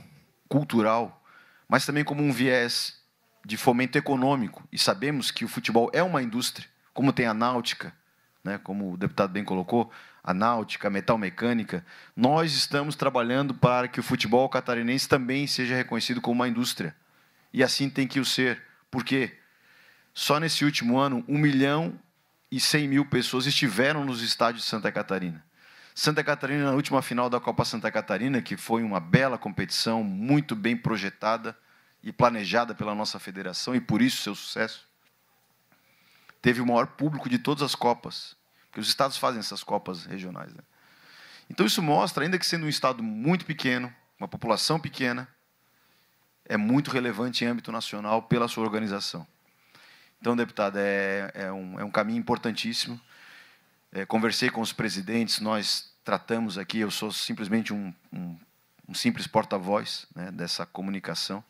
cultural, mas também como um viés de fomento econômico. E sabemos que o futebol é uma indústria, como tem a náutica, né, como o deputado bem colocou, a náutica, a metalmecânica. Nós estamos trabalhando para que o futebol catarinense também seja reconhecido como uma indústria. E assim tem que o ser. Por quê? Só nesse último ano, 1.100.000 pessoas estiveram nos estádios de Santa Catarina. Santa Catarina, na última final da Copa Santa Catarina, que foi uma bela competição, muito bem projetada e planejada pela nossa federação, e por isso seu sucesso, teve o maior público de todas as Copas, porque os estados fazem essas Copas regionais, né? Então isso mostra, ainda que sendo um estado muito pequeno, uma população pequena, é muito relevante em âmbito nacional pela sua organização. Então, deputado, é um caminho importantíssimo. Conversei com os presidentes, nós tratamos aqui, eu sou simplesmente um simples porta-voz, né, dessa comunicação,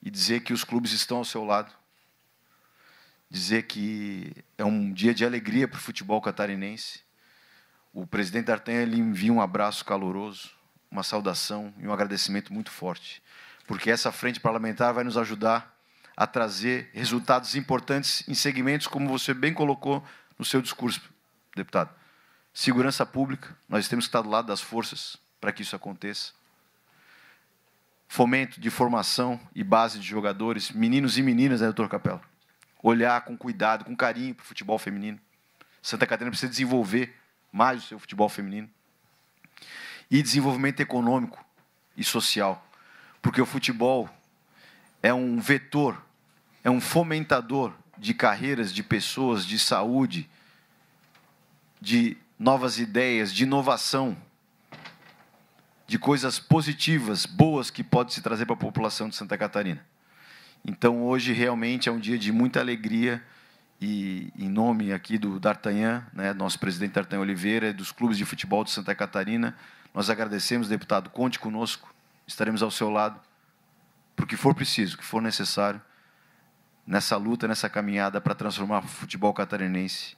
e dizer que os clubes estão ao seu lado, dizer que é um dia de alegria para o futebol catarinense. O presidente D'Artagnan ele envia um abraço caloroso, uma saudação e um agradecimento muito forte, porque essa frente parlamentar vai nos ajudar a trazer resultados importantes em segmentos, como você bem colocou no seu discurso, deputado. Segurança pública, nós temos que estar do lado das forças para que isso aconteça. Fomento de formação e base de jogadores, meninos e meninas, né, doutor Capello? Olhar com cuidado, com carinho para o futebol feminino. Santa Catarina precisa desenvolver mais o seu futebol feminino. E desenvolvimento econômico e social, porque o futebol é um vetor, é um fomentador de carreiras, de pessoas, de saúde, de novas ideias, de inovação, de coisas positivas, boas, que pode se trazer para a população de Santa Catarina. Então, hoje, realmente, é um dia de muita alegria, e em nome aqui do D'Artagnan, né, nosso presidente D'Artagnan Oliveira, e dos clubes de futebol de Santa Catarina, nós agradecemos, deputado, conte conosco, estaremos ao seu lado, para o que for preciso, o que for necessário, nessa luta, nessa caminhada para transformar o futebol catarinense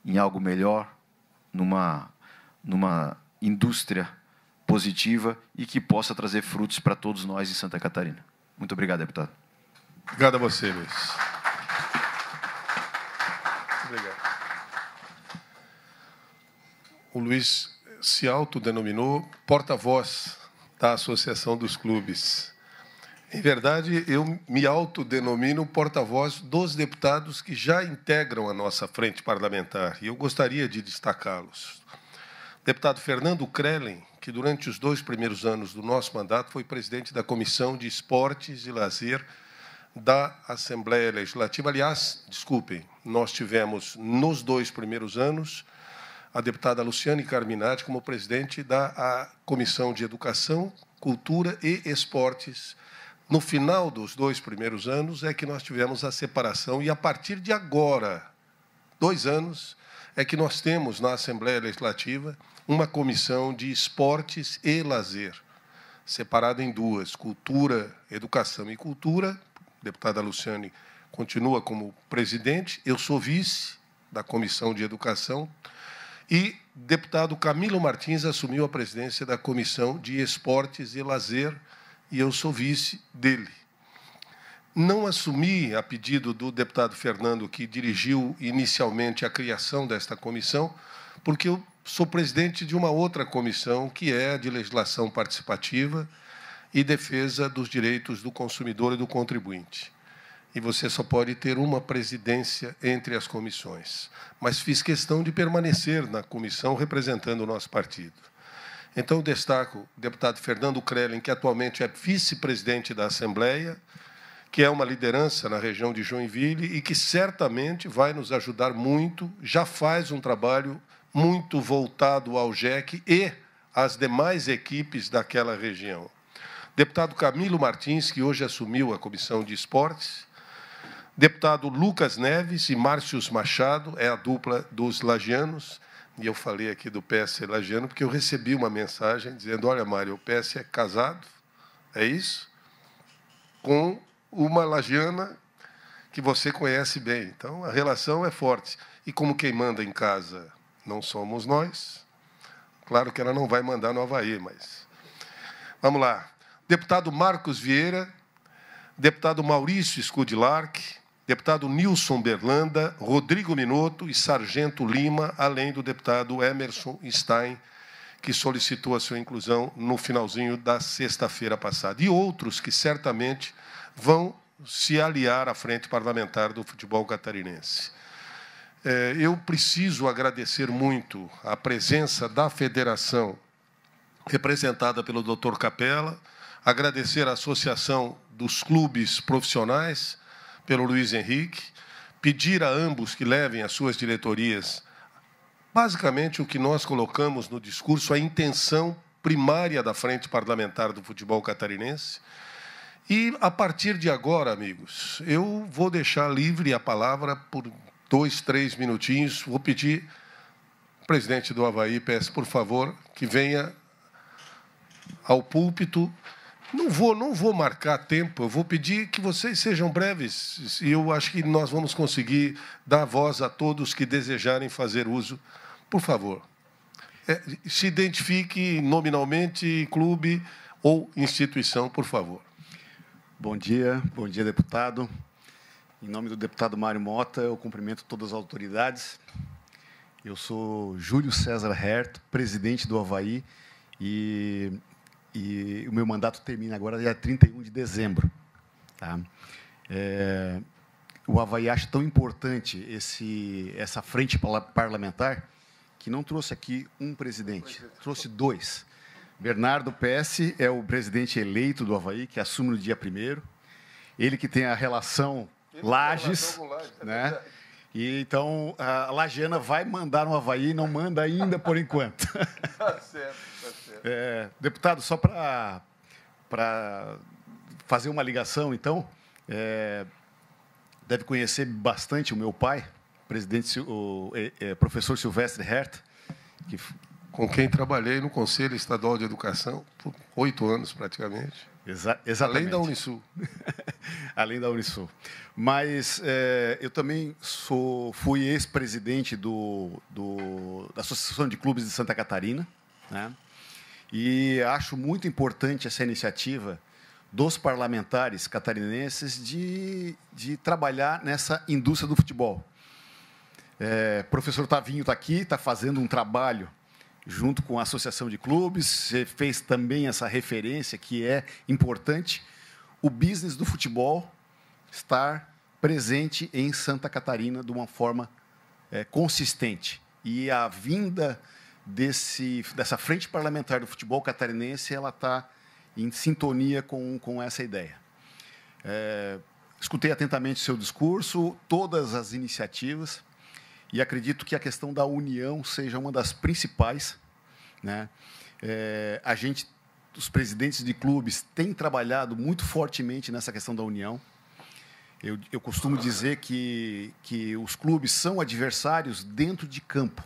em algo melhor, numa indústria positiva e que possa trazer frutos para todos nós em Santa Catarina. Muito obrigado, deputado. Obrigado a você, Luiz. Obrigado. O Luiz se autodenominou porta-voz da Associação dos Clubes. Em verdade, eu me autodenomino porta-voz dos deputados que já integram a nossa frente parlamentar, e eu gostaria de destacá-los. Deputado Fernando Krellen, que durante os 2 primeiros anos do nosso mandato foi presidente da Comissão de Esportes e Lazer da Assembleia Legislativa. Aliás, desculpem, nós tivemos, nos 2 primeiros anos, a deputada Luciane Carminati como presidente da Comissão de Educação, Cultura e Esportes. No final dos 2 primeiros anos é que nós tivemos a separação, e a partir de agora, 2 anos, é que nós temos na Assembleia Legislativa uma comissão de esportes e lazer, separada em 2, cultura, educação e cultura. A deputada Luciane continua como presidente, eu sou vice da comissão de educação, e deputado Camilo Martins assumiu a presidência da comissão de esportes e lazer, e eu sou vice dele. Não assumi, a pedido do deputado Fernando, que dirigiu inicialmente a criação desta comissão, porque eu sou presidente de uma outra comissão, que é a de legislação participativa e defesa dos direitos do consumidor e do contribuinte. E você só pode ter uma presidência entre as comissões. Mas fiz questão de permanecer na comissão representando o nosso partido. Então, eu destaco o deputado Fernando Krellen, que atualmente é vice-presidente da Assembleia, que é uma liderança na região de Joinville e que certamente vai nos ajudar muito, já faz um trabalho muito voltado ao JEC e às demais equipes daquela região. deputado Camilo Martins, que hoje assumiu a Comissão de Esportes, deputado Lucas Neves e Márcios Machado, é a dupla dos lagianos, e eu falei aqui do PS lagiano, porque eu recebi uma mensagem dizendo, olha, Mário, o PS é casado, é isso? Com uma lagiana que você conhece bem. Então, a relação é forte. E como quem manda em casa não somos nós, claro que ela não vai mandar no Avaí, mas... Vamos lá. Deputado Marcos Vieira, deputado Maurício Scudlark, deputado Nilson Berlanda, Rodrigo Minotto e Sargento Lima, além do deputado Emerson Stein, que solicitou a sua inclusão no finalzinho da sexta-feira passada. E outros que certamente vão se aliar à frente parlamentar do futebol catarinense. Eu preciso agradecer muito a presença da federação, representada pelo Dr. Capella, agradecer a Associação dos Clubes Profissionais, pelo Luiz Henrique, pedir a ambos que levem as suas diretorias, basicamente o que nós colocamos no discurso, a intenção primária da Frente Parlamentar do Futebol Catarinense. E, a partir de agora, amigos, eu vou deixar livre a palavra por 2, 3 minutinhos. Vou pedir ao presidente do Avaí, peço, por favor, que venha ao púlpito. Não vou marcar tempo, eu vou pedir que vocês sejam breves, e eu acho que nós vamos conseguir dar voz a todos que desejarem fazer uso. Por favor, se identifique nominalmente, clube ou instituição, por favor. Bom dia, deputado. Em nome do deputado Mário Mota, eu cumprimento todas as autoridades. Eu sou Júlio César Herto, presidente do Avaí, e o meu mandato termina agora, dia 31 de dezembro. Tá? O Avaí acha tão importante essa frente parlamentar que não trouxe aqui um presidente, trouxe 2. Bernardo Pesce é o presidente eleito do Avaí, que assume no dia 1º. Ele que tem a relação Lages, né? E, então, a lagiana vai mandar no Avaí, não manda ainda por enquanto. Tá certo, tá certo. Deputado, só para fazer uma ligação, então, deve conhecer bastante o meu pai, professor Silvestre Herta, com quem trabalhei no Conselho Estadual de Educação por 8 anos, praticamente. Exatamente. Além da Unisul. Além da Unisul. Mas eu também fui ex-presidente da Associação de Clubes de Santa Catarina, né? E acho muito importante essa iniciativa dos parlamentares catarinenses de trabalhar nessa indústria do futebol. O professor Tavinho está aqui, está fazendo um trabalho junto com a Associação de Clubes, você fez também essa referência, que é importante, o business do futebol estar presente em Santa Catarina de uma forma consistente. E a vinda dessa frente parlamentar do futebol catarinense, ela está em sintonia com essa ideia. Escutei atentamente o seu discurso, todas as iniciativas, e acredito que a questão da união seja uma das principais, né? Os presidentes de clubes têm trabalhado muito fortemente nessa questão da união. Eu costumo dizer que os clubes são adversários dentro de campo,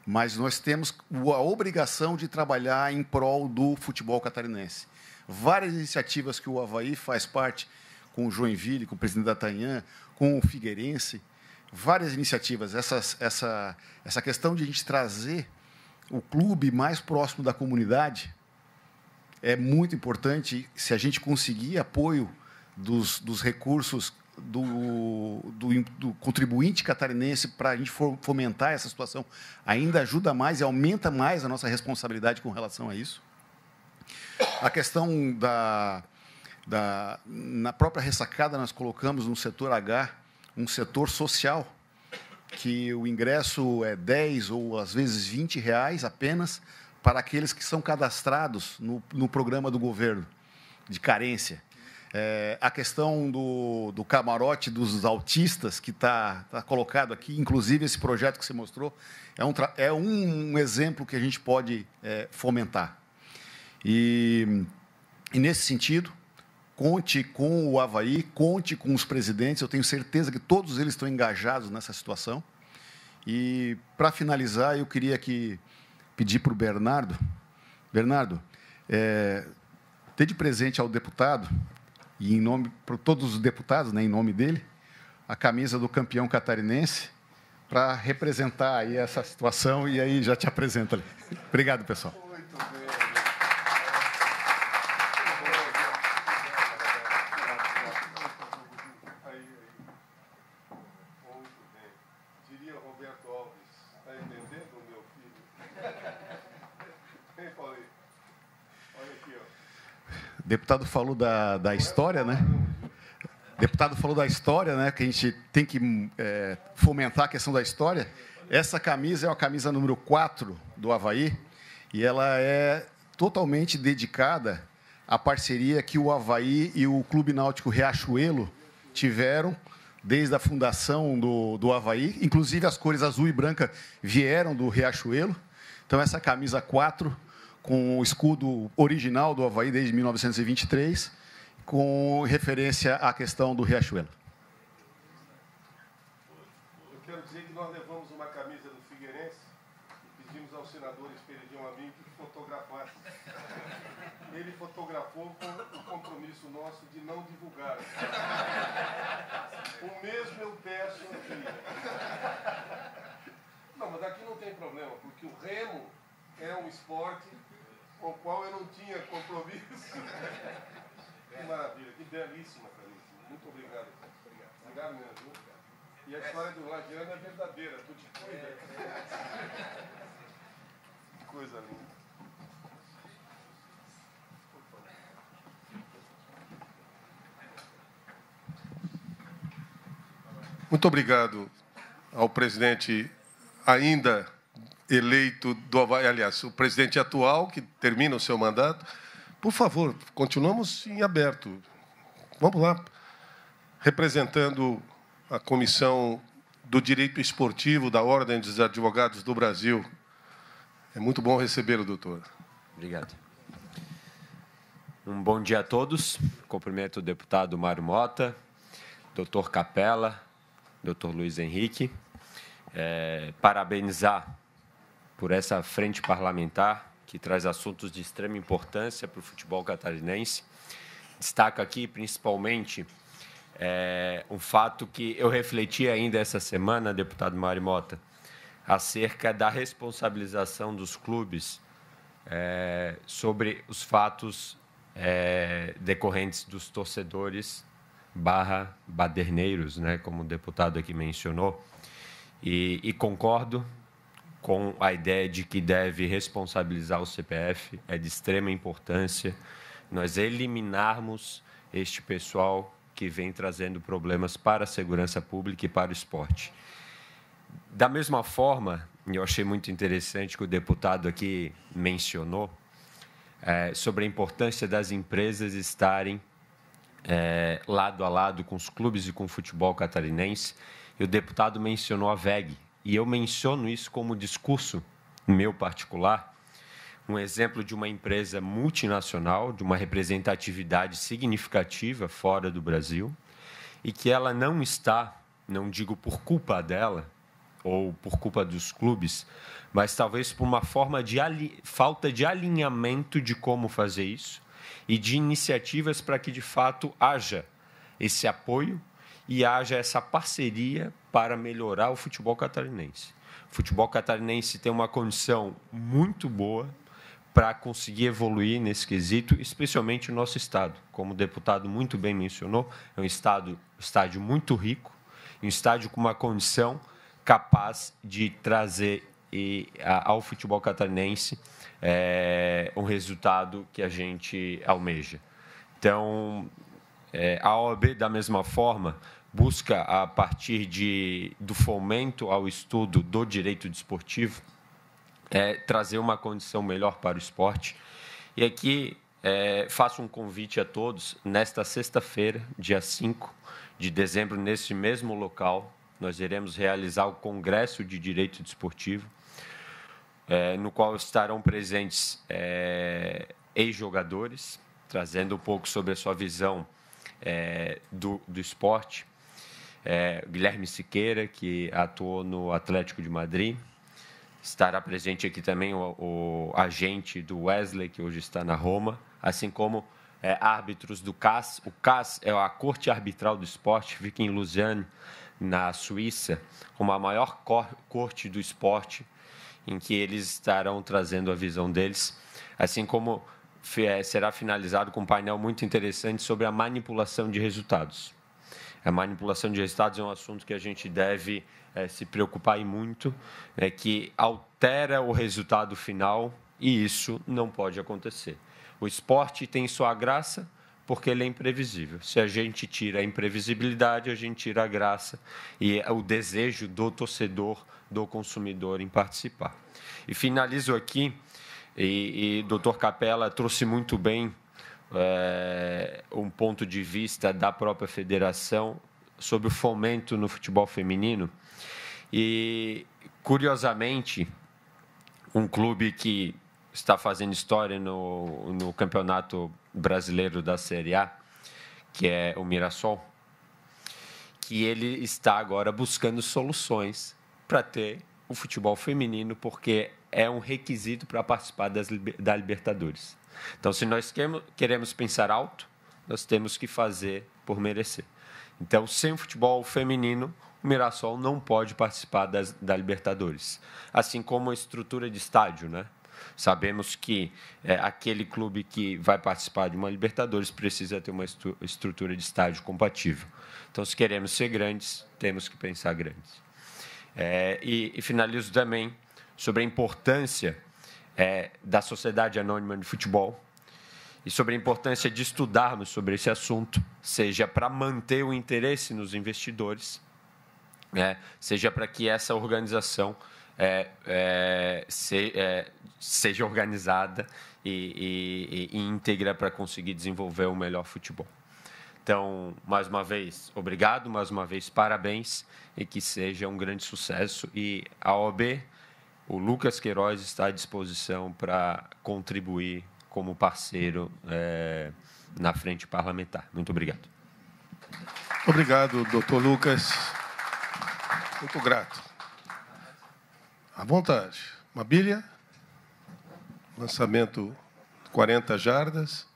mas nós temos a obrigação de trabalhar em prol do futebol catarinense. Várias iniciativas que o Avaí faz parte, com o Joinville, com o presidente D'Artagnan, com o Figueirense, várias iniciativas. Essa questão de a gente trazer o clube mais próximo da comunidade é muito importante. Se a gente conseguir apoio dos recursos do contribuinte catarinense para a gente fomentar essa situação, ainda ajuda mais e aumenta mais a nossa responsabilidade com relação a isso. A questão na própria ressacada, nós colocamos no setor H um setor social, que o ingresso é 10 ou, às vezes, R$20 apenas para aqueles que são cadastrados no programa do governo de carência. A questão do camarote dos autistas, que está colocado aqui, inclusive esse projeto que você mostrou, é um exemplo que a gente pode fomentar. E E, nesse sentido, conte com o Avaí, conte com os presidentes. Eu tenho certeza que todos eles estão engajados nessa situação. E, para finalizar, eu queria pedir para o Bernardo. Bernardo, dê de presente ao deputado, e em nome para todos os deputados, né, em nome dele, a camisa do campeão catarinense, para representar aí essa situação, e aí já te apresento ali. Obrigado, pessoal. Muito bem. Muito bem. Diria Roberto Alves, está entendendo, meu filho? Hein, Paulinho? Olha aqui, ó. O deputado falou da história, né? O deputado falou da história, né? Que a gente tem que fomentar a questão da história. Essa camisa é a camisa número 4 do Avaí, e ela é totalmente dedicada à parceria que o Avaí e o Clube Náutico Riachuelo tiveram desde a fundação do Avaí. Inclusive, as cores azul e branca vieram do Riachuelo. Então, essa camisa 4, com o escudo original do Avaí desde 1923, com referência à questão do Riachuelo. Eu quero dizer que nós levamos uma camisa do Figueirense e pedimos ao senador Esperidião Amin que fotografasse. Ele fotografou com o compromisso nosso de não divulgar. O mesmo eu peço aqui. Não, mas aqui não tem problema, porque o remo é um esporte com o qual eu não tinha compromisso. Que maravilha, que belíssima camisa. Muito obrigado. Obrigado mesmo. E a história do Lagiano é verdadeira, tu te cuida. Que coisa linda. Muito obrigado ao presidente ainda eleito do Avaí, aliás, o presidente atual, que termina o seu mandato. Por favor, continuamos em aberto. Vamos lá. Representando a Comissão do Direito Esportivo da Ordem dos Advogados do Brasil. É muito bom recebê-lo, doutor. Obrigado. Um bom dia a todos. Cumprimento o deputado Mário Mota, doutor Capella, doutor Luiz Henrique. Parabenizar por essa frente parlamentar que traz assuntos de extrema importância para o futebol catarinense. Destaco aqui, principalmente, um fato que eu refleti ainda essa semana, deputado Mário Mota, acerca da responsabilização dos clubes sobre os fatos decorrentes dos torcedores baderneiros, né, como o deputado aqui mencionou, e concordo com a ideia de que deve responsabilizar o CPF. É de extrema importância nós eliminarmos este pessoal que vem trazendo problemas para a segurança pública e para o esporte. Da mesma forma, eu achei muito interessante que o deputado aqui mencionou sobre a importância das empresas estarem lado a lado com os clubes e com o futebol catarinense. E o deputado mencionou a VEG, e eu menciono isso como discurso meu particular, um exemplo de uma empresa multinacional, de uma representatividade significativa fora do Brasil, e que ela não está, não digo por culpa dela, ou por culpa dos clubes, mas talvez por uma forma de falta de alinhamento de como fazer isso, e de iniciativas para que, de fato, haja esse apoio e haja essa parceria para melhorar o futebol catarinense. O futebol catarinense tem uma condição muito boa para conseguir evoluir nesse quesito, especialmente o nosso estado. Como o deputado muito bem mencionou, é um estádio muito rico, um estádio com uma condição capaz de trazer ao futebol catarinense um resultado que a gente almeja. Então, a OAB, da mesma forma, busca, a partir do fomento ao estudo do direito desportivo, trazer uma condição melhor para o esporte. E aqui faço um convite a todos. Nesta sexta-feira, dia 5 de dezembro, neste mesmo local, nós iremos realizar o Congresso de Direito Desportivo, no qual estarão presentes ex-jogadores, trazendo um pouco sobre a sua visão do esporte. Guilherme Siqueira, que atuou no Atlético de Madrid. Estará presente aqui também o agente do Wesley, que hoje está na Roma, assim como árbitros do CAS. O CAS é a Corte Arbitral do Esporte, fica em Lausanne, na Suíça, como a maior corte do esporte, em que eles estarão trazendo a visão deles, assim como será finalizado com um painel muito interessante sobre a manipulação de resultados. A manipulação de resultados é um assunto que a gente deve se preocupar e muito, que altera o resultado final, e isso não pode acontecer. O esporte tem sua graça porque ele é imprevisível. Se a gente tira a imprevisibilidade, a gente tira a graça e o desejo do torcedor, do consumidor em participar. E finalizo aqui, e o Dr. Capella trouxe muito bem um ponto de vista da própria federação sobre o fomento no futebol feminino. E, curiosamente, um clube que está fazendo história no Campeonato Brasileiro da Série A, que é o Mirassol, que ele está agora buscando soluções para ter o futebol feminino, porque é um requisito para participar da Libertadores. Então, se nós queremos pensar alto, nós temos que fazer por merecer. Então, sem o futebol feminino, o Mirassol não pode participar da Libertadores. Assim como a estrutura de estádio, né? Sabemos que aquele clube que vai participar de uma Libertadores precisa ter uma estrutura de estádio compatível. Então, se queremos ser grandes, temos que pensar grandes. E finalizo também sobre a importância da Sociedade Anônima de Futebol e sobre a importância de estudarmos sobre esse assunto, seja para manter o interesse nos investidores, seja para que essa organização seja organizada e íntegra para conseguir desenvolver o melhor futebol. Então, mais uma vez, obrigado, mais uma vez, parabéns, e que seja um grande sucesso. E a OAB, o Lucas Queiroz está à disposição para contribuir como parceiro na frente parlamentar. Muito obrigado. Obrigado, doutor Lucas. Muito grato. À vontade. Mabília. Lançamento 40 jardas.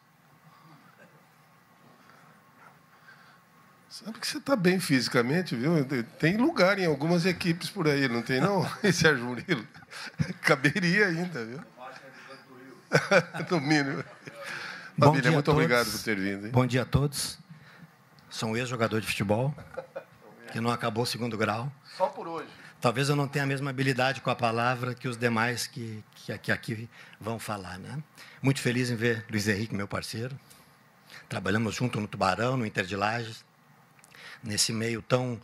Sabe que você está bem fisicamente, viu? Tem lugar em algumas equipes por aí, não tem, não? Sérgio Murilo? Caberia ainda, viu? No mínimo. Mabília, muito obrigado por ter vindo. Hein? Bom dia a todos. Sou um ex-jogador de futebol, que não acabou o segundo grau. Só por hoje. Talvez eu não tenha a mesma habilidade com a palavra que os demais que aqui vão falar, né? Muito feliz em ver Luiz Henrique, meu parceiro. Trabalhamos junto no Tubarão, no Inter de Lages, nesse meio tão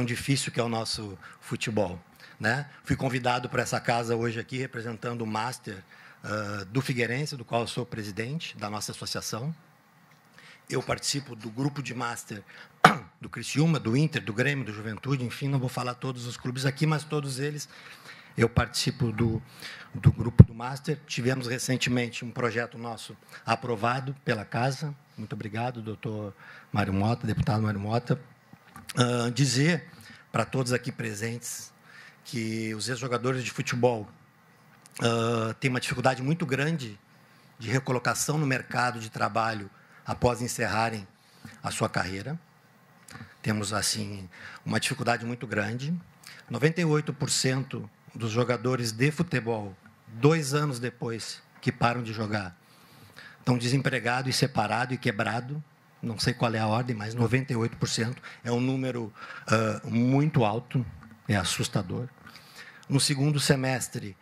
difícil que é o nosso futebol, né? Fui convidado para essa casa hoje aqui, representando o Master do Figueirense, do qual eu sou presidente da nossa associação. Eu participo do grupo de Master do Criciúma, do Inter, do Grêmio, do Juventude, enfim, não vou falar todos os clubes aqui, mas todos eles eu participo do grupo do Master. Tivemos recentemente um projeto nosso aprovado pela Casa. Muito obrigado, doutor Mário Mota, deputado Mário Mota. Dizer para todos aqui presentes que os ex-jogadores de futebol têm uma dificuldade muito grande de recolocação no mercado de trabalho após encerrarem a sua carreira. Temos, assim, uma dificuldade muito grande. 98% dos jogadores de futebol, 2 anos depois que param de jogar, estão desempregados e separados e quebrados. Não sei qual é a ordem, mas 98% é um número muito alto, é assustador. No segundo semestre,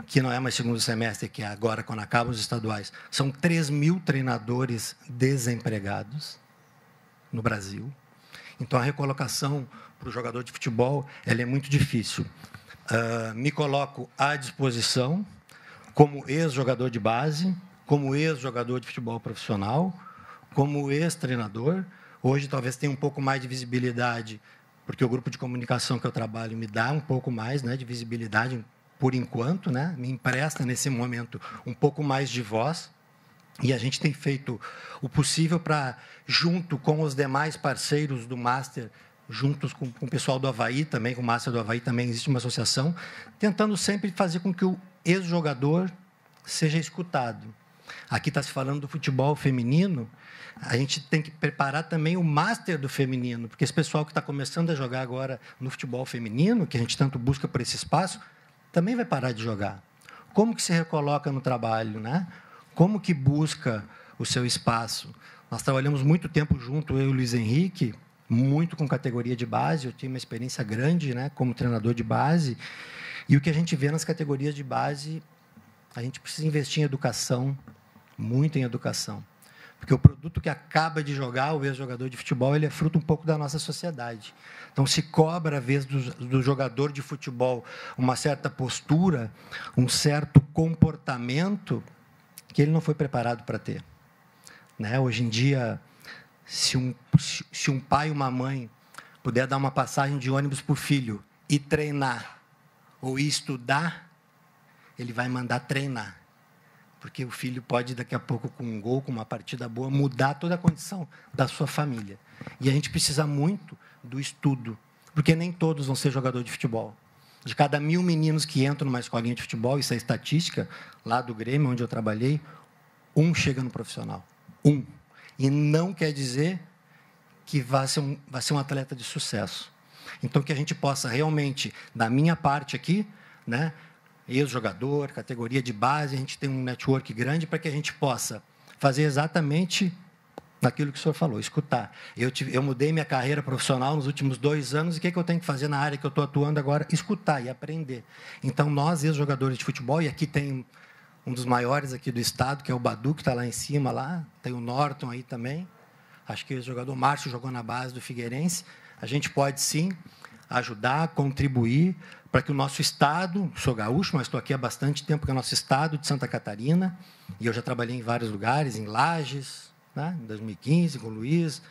que não é mais segundo semestre, que é agora, quando acabam os estaduais, são 3.000 treinadores desempregados no Brasil. Então, a recolocação para o jogador de futebol ela é muito difícil. Me coloco à disposição como ex-jogador de base, como ex-jogador de futebol profissional, como ex-treinador. Hoje, talvez tenha um pouco mais de visibilidade, porque o grupo de comunicação que eu trabalho me dá um pouco mais, né, de visibilidade, por enquanto, né, me empresta, nesse momento, um pouco mais de voz. E a gente tem feito o possível para, junto com os demais parceiros do Master, juntos com o pessoal do Avaí também, com o Master do Avaí também existe uma associação, tentando sempre fazer com que o ex-jogador seja escutado. Aqui está se falando do futebol feminino, a gente tem que preparar também o Master do feminino, porque esse pessoal que está começando a jogar agora no futebol feminino, que a gente tanto busca por esse espaço, também vai parar de jogar. Como que se recoloca no trabalho, né? Como que busca o seu espaço? Nós trabalhamos muito tempo junto, eu e o Luiz Henrique, muito com categoria de base, eu tinha uma experiência grande, né, como treinador de base, e o que a gente vê nas categorias de base, a gente precisa investir em educação, muito em educação. Porque o produto que acaba de jogar, o ex-jogador de futebol, ele é fruto um pouco da nossa sociedade. Então, se cobra, às vezes, do jogador de futebol uma certa postura, um certo comportamento que ele não foi preparado para ter. Né? Hoje em dia, se um pai e uma mãe puder dar uma passagem de ônibus para o filho e treinar ou estudar, ele vai mandar treinar. Porque o filho pode, daqui a pouco, com um gol, com uma partida boa, mudar toda a condição da sua família. E a gente precisa muito do estudo, porque nem todos vão ser jogador de futebol. De cada 1000 meninos que entram numa escolinha de futebol, isso é estatística, lá do Grêmio, onde eu trabalhei, 1 chega no profissional. 1. E não quer dizer que vai ser um atleta de sucesso. Então, que a gente possa realmente, da minha parte aqui, né, ex-jogador, categoria de base, a gente tem um network grande para que a gente possa fazer exatamente naquilo que o senhor falou, escutar. Eu mudei minha carreira profissional nos últimos 2 anos, e o que eu tenho que fazer na área que eu estou atuando agora? Escutar e aprender. Então, nós, ex-jogadores de futebol, e aqui tem um dos maiores aqui do estado, que é o Badu, que está lá em cima, lá, tem o Norton aí também, acho que o jogador Márcio jogou na base do Figueirense, a gente pode, sim, ajudar, contribuir para que o nosso estado, sou gaúcho, mas estou aqui há bastante tempo, que é o nosso estado de Santa Catarina, e eu já trabalhei em vários lugares, em Lages, né, em 2015, com o Luiz,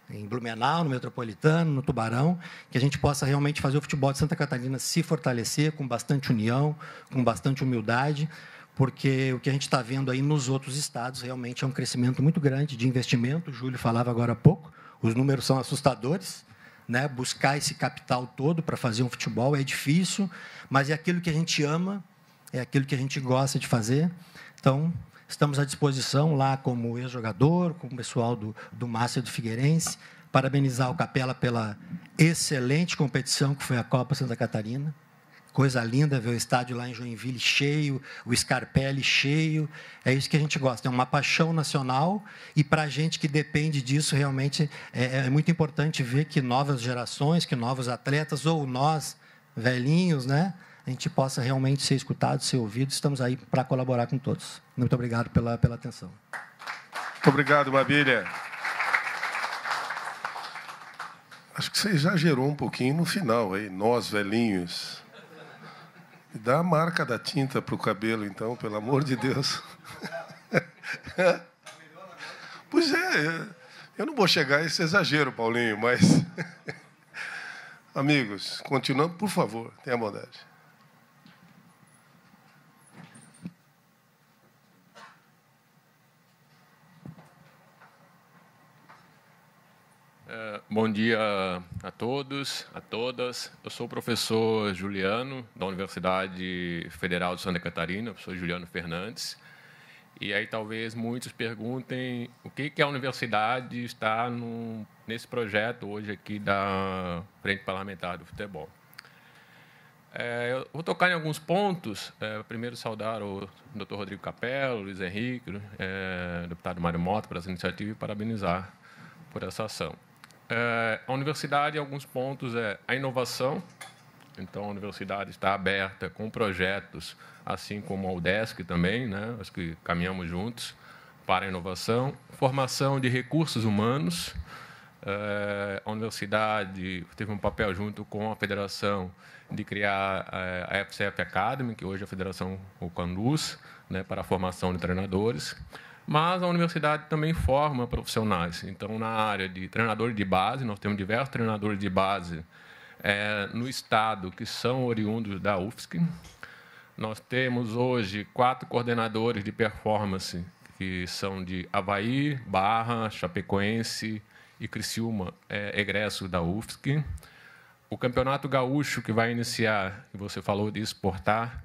em Blumenau, no Metropolitano, no Tubarão, que a gente possa realmente fazer o futebol de Santa Catarina se fortalecer com bastante união, com bastante humildade, porque o que a gente está vendo aí nos outros estados realmente é um crescimento muito grande de investimento. O Júlio falava agora há pouco, os números são assustadores, né? Buscar esse capital todo para fazer um futebol é difícil, mas é aquilo que a gente ama, é aquilo que a gente gosta de fazer. Então, estamos à disposição lá como ex-jogador, com o pessoal do Master do Figueirense, parabenizar o Capela pela excelente competição que foi a Copa Santa Catarina. Coisa linda ver o estádio lá em Joinville cheio, o Scarpelli cheio. É isso que a gente gosta, é uma paixão nacional, e para a gente que depende disso, realmente é muito importante ver que novas gerações, que novos atletas, ou nós, velhinhos, né, a gente possa realmente ser escutado, ser ouvido. Estamos aí para colaborar com todos. Muito obrigado pela atenção. Muito obrigado, Mabília. Acho que você exagerou um pouquinho no final, aí, nós, velhinhos. Dá a marca da tinta para o cabelo, então, pelo amor de Deus. Pois é, eu não vou chegar a esse exagero, Paulinho, mas... Amigos, continuando, por favor, tenha bondade. Bom dia a todos, a todas. Eu sou o professor Juliano, da Universidade Federal de Santa Catarina, professor Juliano Fernandes. E aí talvez muitos perguntem o que a universidade está nesse projeto hoje aqui da Frente Parlamentar do Futebol. Eu vou tocar em alguns pontos. Primeiro, saudar o Dr. Rodrigo Capello, Luiz Henrique, o deputado Mário Mota, por essa iniciativa, e parabenizar por essa ação. A universidade, em alguns pontos, é a inovação. Então, a universidade está aberta com projetos, assim como a UDESC também, né? Acho que caminhamos juntos para a inovação. Formação de recursos humanos. A universidade teve um papel junto com a federação de criar a FCF Academy, que hoje é a Federação conduz, né, para a formação de treinadores. Mas a universidade também forma profissionais. Então, na área de treinador de base, nós temos diversos treinadores de base no estado que são oriundos da UFSC. Nós temos hoje 4 coordenadores de performance que são de Avaí, Barra, Chapecoense e Criciúma, egressos da UFSC. O Campeonato Gaúcho, que vai iniciar, e você falou de exportar,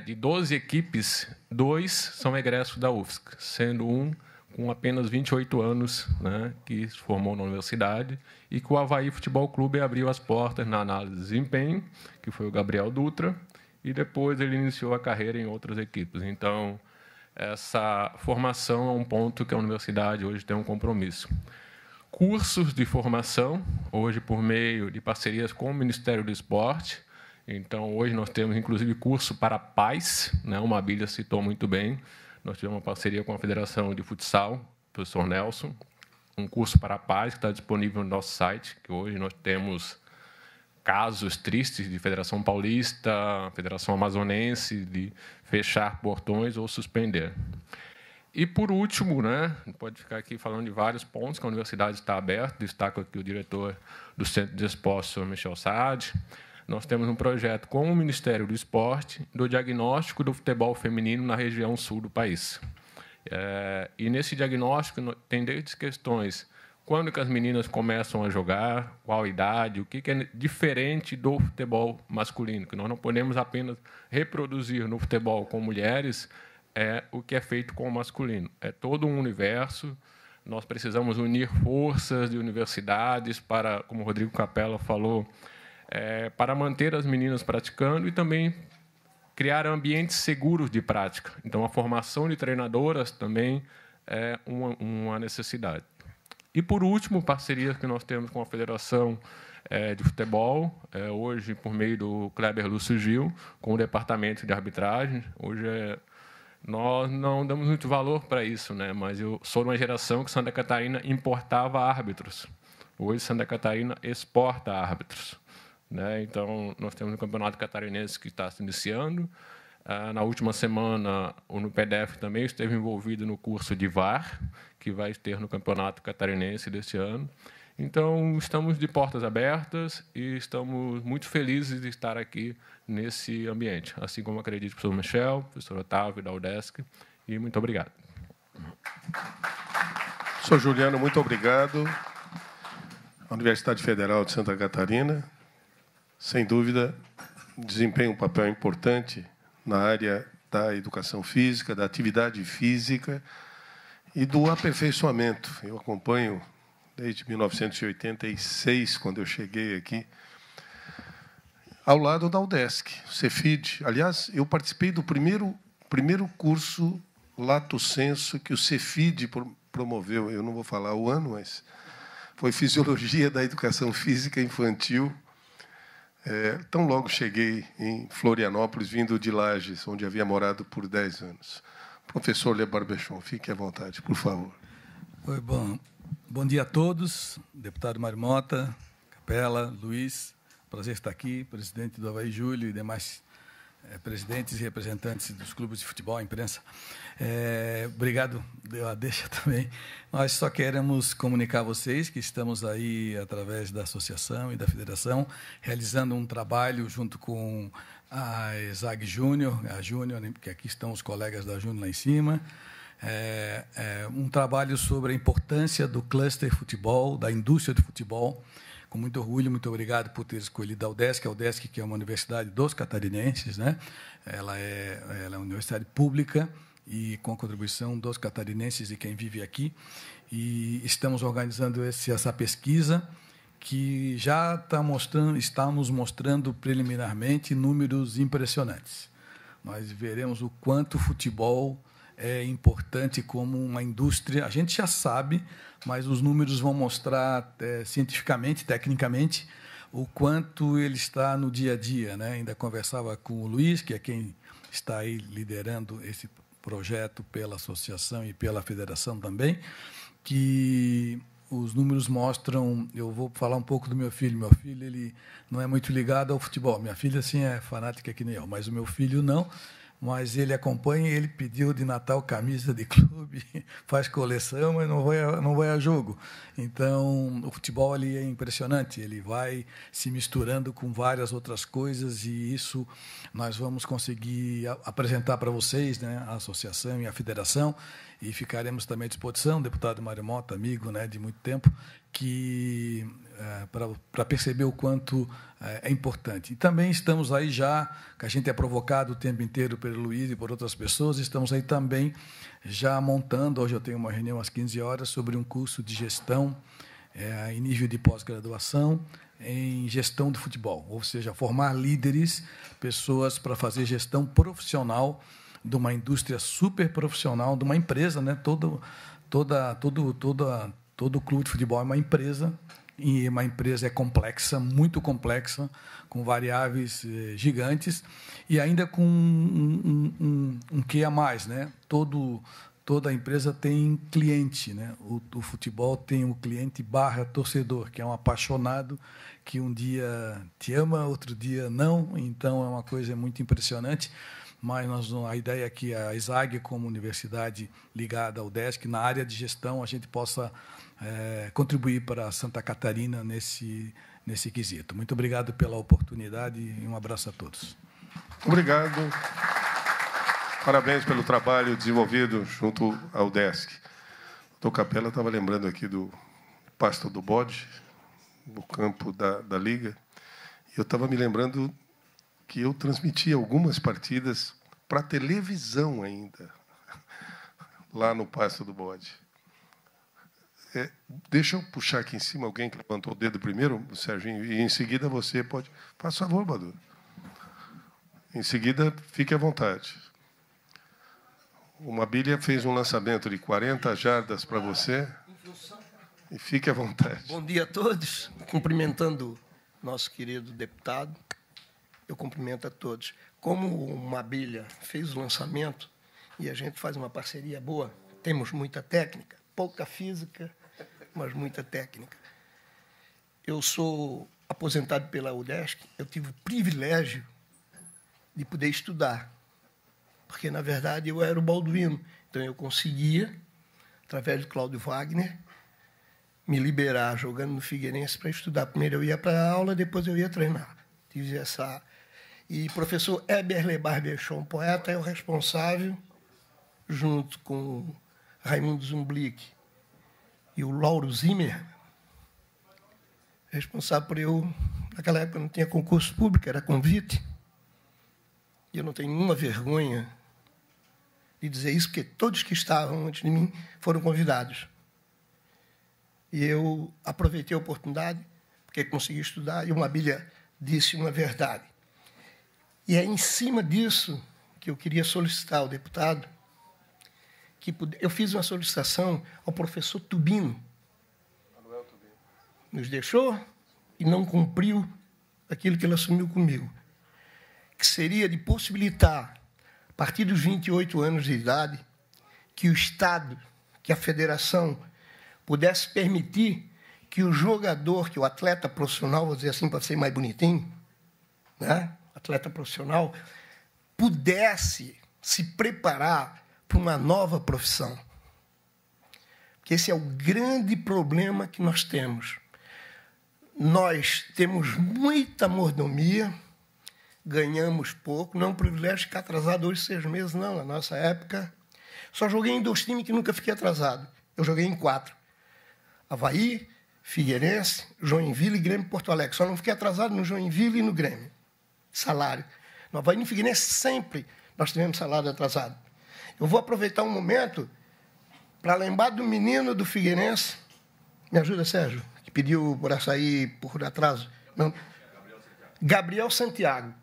de 12 equipes, 2 são egressos da UFSC, sendo um com apenas 28 anos, né, que se formou na universidade, e que o Avaí Futebol Clube abriu as portas na análise de desempenho, que foi o Gabriel Dutra, e depois ele iniciou a carreira em outras equipes. Então, essa formação é um ponto que a universidade hoje tem um compromisso. Cursos de formação, hoje por meio de parcerias com o Ministério do Esporte. Então, hoje nós temos, inclusive, curso para pais, né? O Mabília citou muito bem. Nós tivemos uma parceria com a Federação de Futsal, o professor Nelson, um curso para pais que está disponível no nosso site, que hoje nós temos casos tristes de Federação Paulista, Federação Amazonense, de fechar portões ou suspender. E, por último, né, pode ficar aqui falando de vários pontos que a universidade está aberta, destaco aqui o diretor do Centro de Esportes, o senhor Michel Saad. Nós temos um projeto com o Ministério do Esporte do diagnóstico do futebol feminino na região sul do país. E nesse diagnóstico tem desde questões quando que as meninas começam a jogar, qual idade, o que é diferente do futebol masculino, que nós não podemos apenas reproduzir no futebol com mulheres o que é feito com o masculino. É todo um universo. Nós precisamos unir forças de universidades para, como o Rodrigo Capella falou, para manter as meninas praticando e também criar ambientes seguros de prática. Então, a formação de treinadoras também é uma necessidade. E, por último, parcerias que nós temos com a Federação de Futebol, hoje, por meio do Kleber Lúcio Gil, com o Departamento de Arbitragem. Hoje, nós não damos muito valor para isso, né? Mas eu sou de uma geração que Santa Catarina importava árbitros. Hoje, Santa Catarina exporta árbitros. Né? Então, nós temos um campeonato catarinense que está se iniciando. Na última semana, o NUPEDEF também esteve envolvido no curso de VAR, que vai ter no campeonato catarinense deste ano. Então, estamos de portas abertas e estamos muito felizes de estar aqui nesse ambiente, assim como acredito o professor Michel, o professor Otávio, da UDESC, e muito obrigado. Professor Juliano, muito obrigado. A Universidade Federal de Santa Catarina, sem dúvida, desempenha um papel importante na área da educação física, da atividade física e do aperfeiçoamento. Eu acompanho desde 1986, quando eu cheguei aqui, ao lado da UDESC, o Cefid. Aliás, eu participei do primeiro curso lato sensu que o Cefid promoveu. Eu não vou falar o ano, mas foi Fisiologia da Educação Física Infantil. Tão logo cheguei em Florianópolis, vindo de Lages, onde havia morado por 10 anos. Professor Le Barbechon, fique à vontade, por favor. Oi, bom dia a todos, deputado Mário Mota, Capella, Luiz, prazer estar aqui, presidente do Avaí Júlio e demais presidentes e representantes dos clubes de futebol, imprensa. Obrigado, deu a deixa também. Nós só queremos comunicar a vocês que estamos aí, através da associação e da federação, realizando um trabalho junto com a ESAG Júnior, que aqui estão os colegas da Júnior lá em cima, um trabalho sobre a importância do cluster futebol, da indústria do futebol. Com muito orgulho, muito obrigado por ter escolhido a UDESC, que é uma universidade dos catarinenses, né? Ela é uma universidade pública e com a contribuição dos catarinenses e quem vive aqui. E estamos organizando essa pesquisa que já estamos mostrando preliminarmente números impressionantes. Nós veremos o quanto o futebol é importante como uma indústria. A gente já sabe, mas os números vão mostrar cientificamente, tecnicamente, o quanto ele está no dia a dia, né? Ainda conversava com o Luiz, que é quem está aí liderando esse projeto pela associação e pela federação também, que os números mostram. Eu vou falar um pouco do meu filho. Meu filho, ele não é muito ligado ao futebol. Minha filha, sim, é fanática que nem eu, mas o meu filho não. mas ele acompanha e ele pediu de Natal camisa de clube, faz coleção, mas não vai a jogo. Então, o futebol ali é impressionante, ele vai se misturando com várias outras coisas e isso nós vamos conseguir apresentar para vocês, né, a associação e a federação, e ficaremos também à disposição, deputado Mário Mota, amigo, né, de muito tempo, que para perceber o quanto é importante. E também estamos aí já, que a gente é provocado o tempo inteiro pelo Luiz e por outras pessoas, estamos aí também já montando, hoje eu tenho uma reunião às 15 horas, sobre um curso de gestão em nível de pós-graduação em gestão de futebol, ou seja, formar líderes, pessoas para fazer gestão profissional de uma indústria super profissional, de uma empresa, né? Todo clube de futebol é uma empresa, e uma empresa é complexa, muito complexa, com variáveis gigantes, e ainda com um quê a mais, né? Toda empresa tem cliente, né? O futebol tem o cliente / torcedor, que é um apaixonado, que um dia te ama, outro dia não, então é uma coisa muito impressionante. Mas a ideia é que a ESAG, como universidade ligada ao UDESC, na área de gestão, a gente possa contribuir para Santa Catarina nesse quesito. Muito obrigado pela oportunidade e um abraço a todos. Obrigado. Parabéns pelo trabalho desenvolvido junto ao UDESC. O doutor Capela estava lembrando aqui do Pasto do Bode, no campo da Liga, e eu estava me lembrando que eu transmiti algumas partidas para televisão ainda, lá no Pasto do Bode. Deixa eu puxar aqui em cima alguém que levantou o dedo primeiro, o Serginho, e em seguida você pode... Faz favor, Badu. Em seguida, fique à vontade. O Mabília fez um lançamento de 40 jardas para você, e fique à vontade. Bom dia a todos. Cumprimentando nosso querido deputado, eu cumprimento a todos. Como o Mabília fez o lançamento e a gente faz uma parceria boa, temos muita técnica, pouca física, mas muita técnica. Eu sou aposentado pela UDESC, eu tive o privilégio de poder estudar, porque, na verdade, eu era o Balduino, então eu conseguia, através do Cláudio Wagner, me liberar jogando no Figueirense para estudar. Primeiro eu ia para a aula, depois eu ia treinar. Tive essa... E o professor Eberle Barbechon, poeta, é o responsável, junto com Raimundo Zumblick e o Lauro Zimmer, responsável por eu... Naquela época não tinha concurso público, era convite. E eu não tenho nenhuma vergonha de dizer isso, porque todos que estavam antes de mim foram convidados. E eu aproveitei a oportunidade, porque consegui estudar, e o Mabília disse uma verdade. E é em cima disso que eu queria solicitar ao deputado, que eu fiz uma solicitação ao professor Tubino. Manuel Tubino. Nos deixou e não cumpriu aquilo que ele assumiu comigo, que seria de possibilitar, a partir dos 28 anos de idade, que o Estado, que a federação, pudesse permitir que o jogador, que o atleta profissional, vou dizer assim para ser mais bonitinho, né? Atleta profissional, pudesse se preparar para uma nova profissão. Porque esse é o grande problema que nós temos. Nós temos muita mordomia, ganhamos pouco, não é um privilégio ficar atrasado hoje 6 meses, não. Na nossa época, só joguei em 2 times que nunca fiquei atrasado. Eu joguei em 4. Avaí, Figueirense, Joinville e Grêmio Porto Alegre. Só não fiquei atrasado no Joinville e no Grêmio. Salário. No Avaí e no Figueirense, sempre nós tivemos salário atrasado. Eu vou aproveitar um momento para lembrar do menino do Figueirense. Me ajuda, Sérgio, que pediu por açaí por atraso. Não. Gabriel Santiago.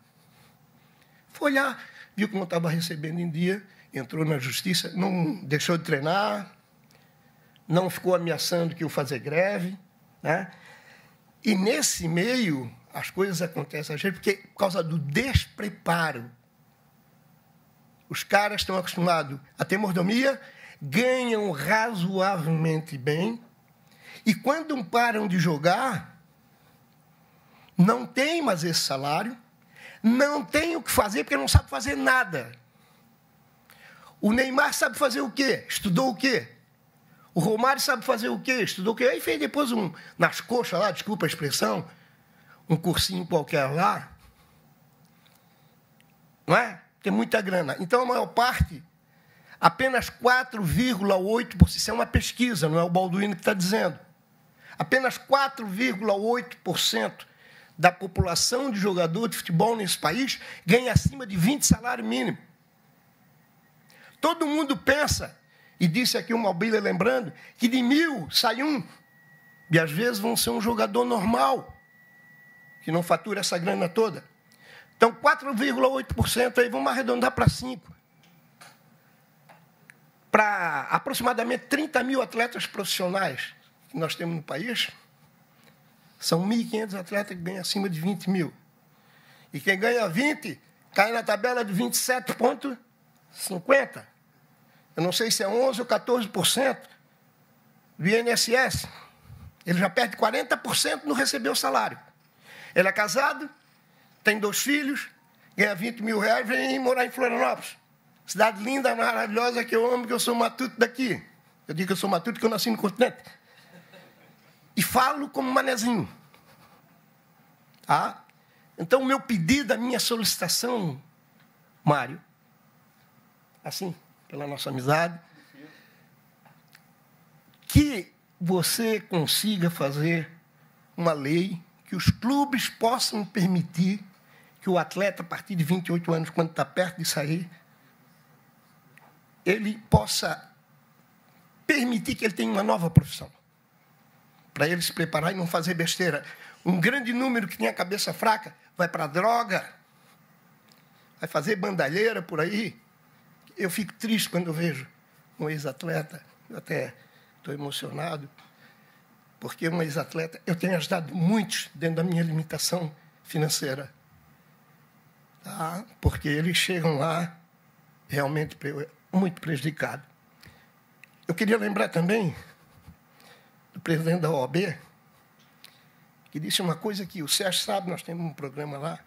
Foi lá, viu como eu estava recebendo em dia, entrou na justiça, não deixou de treinar, não ficou ameaçando que eu fazer greve, né? E nesse meio as coisas acontecem porque por causa do despreparo. Os caras estão acostumados a ter mordomia, ganham razoavelmente bem, e quando param de jogar, não tem mais esse salário, não tem o que fazer porque não sabe fazer nada. O Neymar sabe fazer o quê? Estudou o quê? O Romário sabe fazer o quê? Estudou o quê? Aí fez depois nas coxas lá, desculpa a expressão, um cursinho qualquer lá. Não é? Tem muita grana. Então, a maior parte, apenas 4,8%, isso é uma pesquisa, não é o Balduino que está dizendo, apenas 4,8% da população de jogador de futebol nesse país ganha acima de 20 salário mínimo. Todo mundo pensa, e disse aqui o Mobília lembrando, que de 1.000 sai um. E às vezes vão ser um jogador normal, que não fatura essa grana toda. Então, 4,8% aí, vamos arredondar para 5%. Para aproximadamente 30 mil atletas profissionais que nós temos no país, são 1.500 atletas que ganham acima de 20 mil. E quem ganha 20 cai na tabela de 27,50. Eu não sei se é 11% ou 14% do INSS. Ele já perde 40% no receber o salário. Ele é casado, tem 2 filhos, ganha 20 mil reais e vem morar em Florianópolis. Cidade linda, maravilhosa, que eu amo, que eu sou matuto daqui. Eu digo que eu sou matuto porque eu nasci no continente. E falo como manezinho. Tá? Então, o meu pedido, a minha solicitação, Mário, assim, pela nossa amizade, que você consiga fazer uma lei que os clubes possam permitir que o atleta, a partir de 28 anos, quando está perto de sair, ele possa permitir que ele tenha uma nova profissão, para ele se preparar e não fazer besteira. Um grande número que tem a cabeça fraca vai para a droga, vai fazer bandalheira por aí. Eu fico triste quando eu vejo um ex-atleta, eu até estou emocionado, porque um ex-atleta, eu tenho ajudado muitos dentro da minha limitação financeira, tá? Porque eles chegam lá realmente muito prejudicados. Eu queria lembrar também do presidente da OAB, que disse uma coisa que o Sérgio sabe, nós temos um programa lá,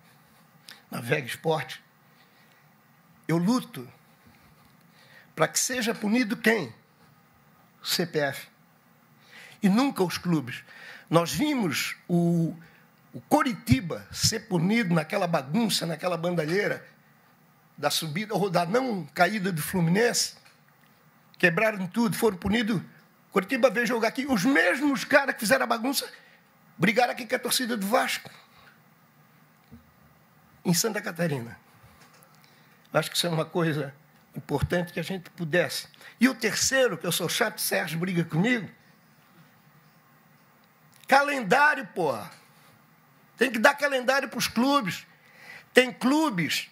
na Vega Esporte. Eu luto para que seja punido quem? O CPF. E nunca os clubes. Nós vimos o Coritiba ser punido naquela bagunça, naquela bandalheira da subida ou da não caída do Fluminense. Quebraram tudo, foram punidos. Coritiba veio jogar aqui. Os mesmos caras que fizeram a bagunça brigaram aqui com a torcida do Vasco, em Santa Catarina. Acho que isso é uma coisa importante que a gente pudesse. E o terceiro, que eu sou chato, Sérgio briga comigo, calendário, porra. Tem que dar calendário para os clubes. Tem clubes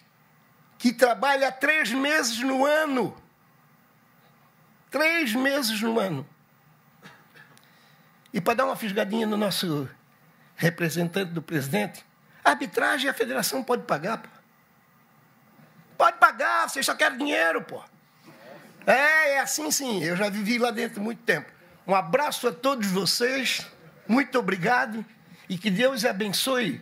que trabalham 3 meses no ano. 3 meses no ano. E para dar uma fisgadinha no nosso representante do presidente, a arbitragem a federação pode pagar, pô. Pode pagar, vocês só querem dinheiro, pô. É assim sim, eu já vivi lá dentro muito tempo. Um abraço a todos vocês, muito obrigado, e que Deus abençoe,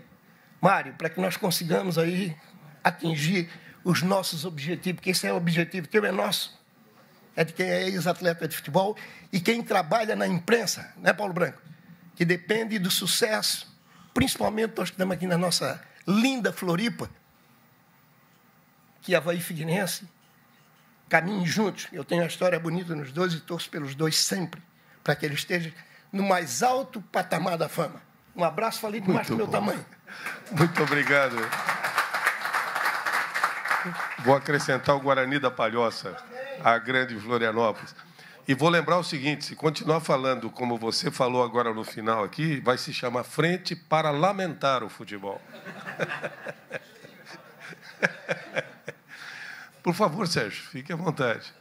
Mário, para que nós consigamos aí atingir os nossos objetivos, porque esse é o objetivo teu, é nosso. É de quem é ex-atleta de futebol e quem trabalha na imprensa, né, Paulo Branco? Que depende do sucesso, principalmente nós que estamos aqui na nossa linda Floripa, que Avaí Figueirense caminhem juntos. Eu tenho uma história bonita nos dois e torço pelos dois sempre, para que eles estejam no mais alto patamar da fama. Um abraço, falei demais do meu tamanho. Muito obrigado. Vou acrescentar o Guarani da Palhoça, a grande Florianópolis. E vou lembrar o seguinte, se continuar falando como você falou agora no final aqui, vai se chamar Frente para Lamentar o Futebol. Por favor, Sérgio, fique à vontade.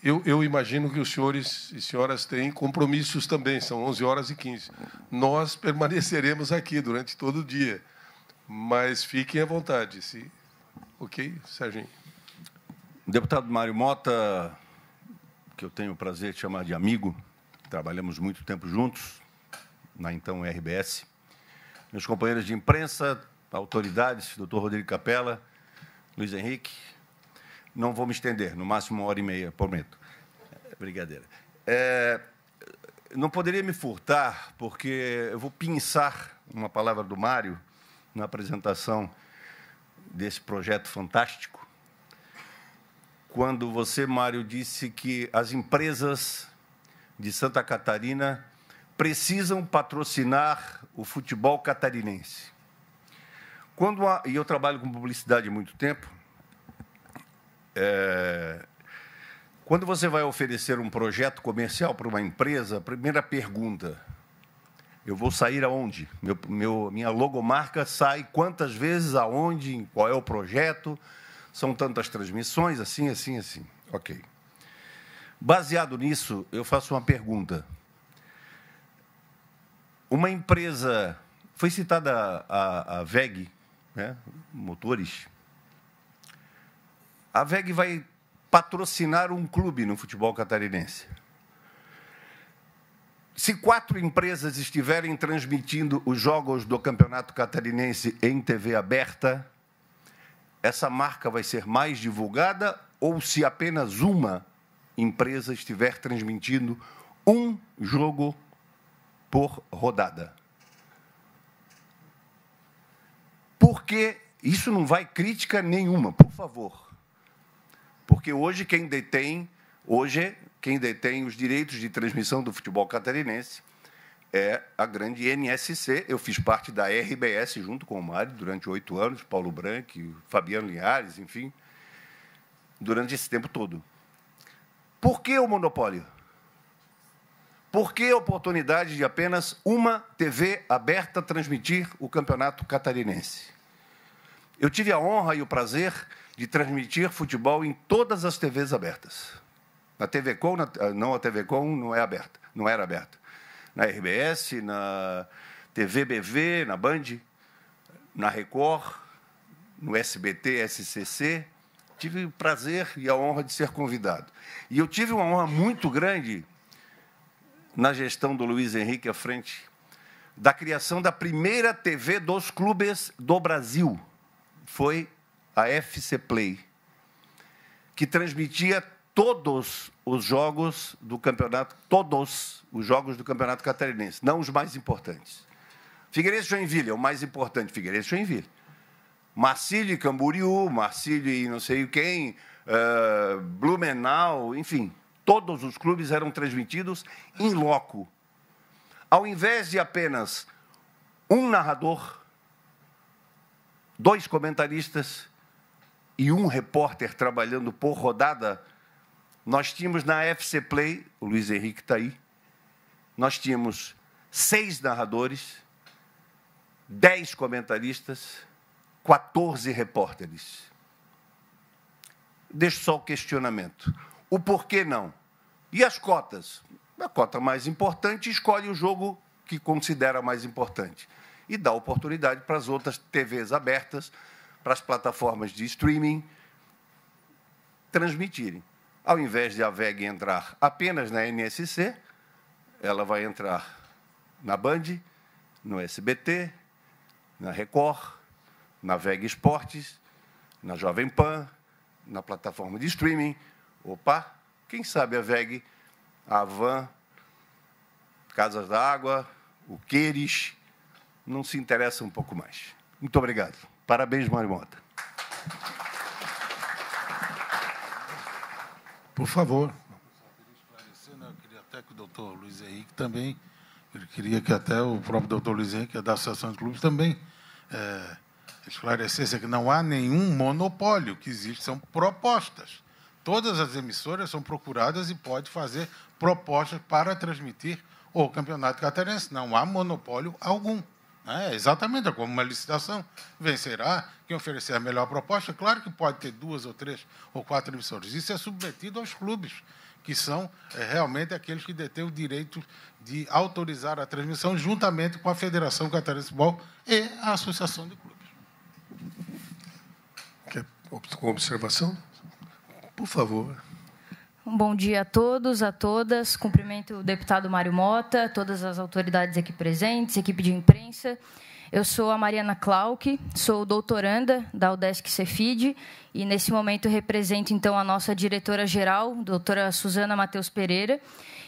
Eu imagino que os senhores e senhoras têm compromissos também, são 11h15. Nós permaneceremos aqui durante todo o dia, mas fiquem à vontade. Ok, Serginho? Deputado Mário Mota, que eu tenho o prazer de chamar de amigo, trabalhamos muito tempo juntos, na então RBS. Meus companheiros de imprensa, autoridades, doutor Rodrigo Capella, Luiz Henrique. Não vou me estender, no máximo 1h30, prometo. Brincadeira. Não poderia me furtar, porque eu vou pinçar uma palavra do Mário na apresentação desse projeto fantástico, quando você, Mário, disse que as empresas de Santa Catarina precisam patrocinar o futebol catarinense. E eu trabalho com publicidade há muito tempo. Quando você vai oferecer um projeto comercial para uma empresa, a primeira pergunta: eu vou sair aonde? Minha logomarca sai quantas vezes, aonde, qual é o projeto? São tantas transmissões, assim, assim, assim. Ok. Baseado nisso, eu faço uma pergunta. Uma empresa... Foi citada a WEG, né? Motores. A WEG vai patrocinar um clube no futebol catarinense. Se 4 empresas estiverem transmitindo os jogos do Campeonato Catarinense em TV aberta, essa marca vai ser mais divulgada, ou se apenas uma empresa estiver transmitindo um jogo por rodada? Porque isso não vai crítica nenhuma, por favor. Porque hoje quem detém os direitos de transmissão do futebol catarinense é a grande NSC. Eu fiz parte da RBS junto com o Mário durante 8 anos, Paulo Branco, Fabiano Linhares, enfim, durante esse tempo todo. Por que o monopólio? Por que a oportunidade de apenas uma TV aberta transmitir o Campeonato Catarinense? Eu tive a honra e o prazer de transmitir futebol em todas as TVs abertas. Na TV Com, não, a TV Com não é aberta, não era aberta. Na RBS, na TV BV, na Band, na Record, no SBT, SCC. Tive o prazer e a honra de ser convidado. E eu tive uma honra muito grande na gestão do Luiz Henrique à frente da criação da primeira TV dos clubes do Brasil. Foi a FC Play, que transmitia todos os jogos do campeonato, todos os jogos do Campeonato Catarinense, não os mais importantes. Figueirense e Joinville é o mais importante, Figueirense e Joinville. Marcílio e Camboriú, Marcílio e não sei quem, Blumenau, enfim, todos os clubes eram transmitidos em loco. Ao invés de apenas um narrador, 2 comentaristas e um repórter trabalhando por rodada, nós tínhamos na FC Play, o Luiz Henrique está aí, nós tínhamos 6 narradores, 10 comentaristas, 14 repórteres. Deixo só o questionamento. O porquê não? E as cotas? A cota mais importante escolhe o jogo que considera mais importante e dá oportunidade para as outras TVs abertas, para as plataformas de streaming transmitirem. Ao invés de a WEG entrar apenas na NSC, ela vai entrar na Band, no SBT, na Record, na WEG Esportes, na Jovem Pan, na plataforma de streaming. Opa, quem sabe a WEG, a Avan, Casas da Água, o Queires, não se interessa um pouco mais. Muito obrigado. Parabéns, Mário Mota. Por favor. Eu queria até que o doutor Luiz Henrique também, ele queria que até o próprio doutor Luiz Henrique, da Associação de Clubes, também esclarecesse que não há nenhum monopólio, que existe, são propostas. Todas as emissoras são procuradas e podem fazer propostas para transmitir o Campeonato Catarinense. Não há monopólio algum. Exatamente, é como uma licitação. Vencerá quem oferecer a melhor proposta. Claro que pode ter 2 ou 3 ou 4 emissoras. Isso é submetido aos clubes, que são realmente aqueles que detêm o direito de autorizar a transmissão, juntamente com a Federação Catarinense de Futebol e a Associação de Clubes. Quer com observação? Por favor. Um bom dia a todos, a todas. Cumprimento o deputado Mário Mota, todas as autoridades aqui presentes, equipe de imprensa. Eu sou a Mariana Klauck, sou doutoranda da UDESC Cefid e, nesse momento, represento, então, a nossa diretora-geral, doutora Suzana Matheus Pereira.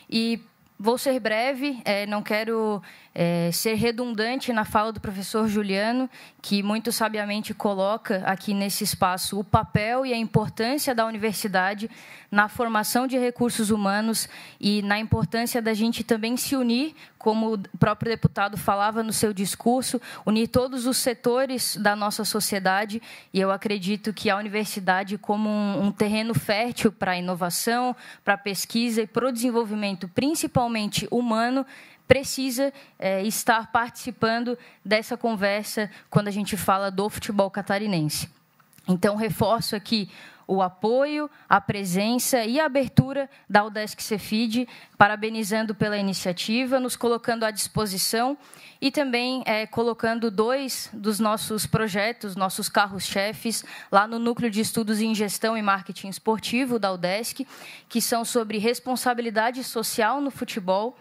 E vou ser breve, não quero ser redundante na fala do professor Juliano, que muito sabiamente coloca aqui nesse espaço o papel e a importância da universidade na formação de recursos humanos e na importância da gente também se unir, como o próprio deputado falava no seu discurso, unir todos os setores da nossa sociedade, e eu acredito que a universidade, como um terreno fértil para a inovação, para a pesquisa e para o desenvolvimento, principalmente humano, precisa estar participando dessa conversa quando a gente fala do futebol catarinense. Então, reforço aqui o apoio, a presença e a abertura da UDESC Cefid, parabenizando pela iniciativa, nos colocando à disposição e também colocando 2 dos nossos projetos, nossos carros-chefes, lá no Núcleo de Estudos em Gestão e Marketing Esportivo da UDESC, que são sobre responsabilidade social no futebol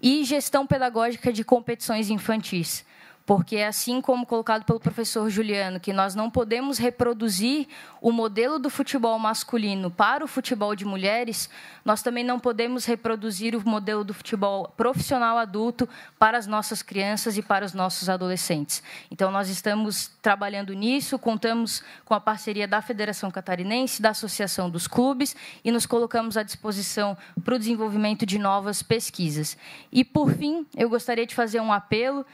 e gestão pedagógica de competições infantis. Porque, assim como colocado pelo professor Juliano, que nós não podemos reproduzir o modelo do futebol masculino para o futebol de mulheres, nós também não podemos reproduzir o modelo do futebol profissional adulto para as nossas crianças e para os nossos adolescentes. Então, nós estamos trabalhando nisso, contamos com a parceria da Federação Catarinense, da Associação dos Clubes, e nos colocamos à disposição para o desenvolvimento de novas pesquisas. E, por fim, eu gostaria de fazer um apelo,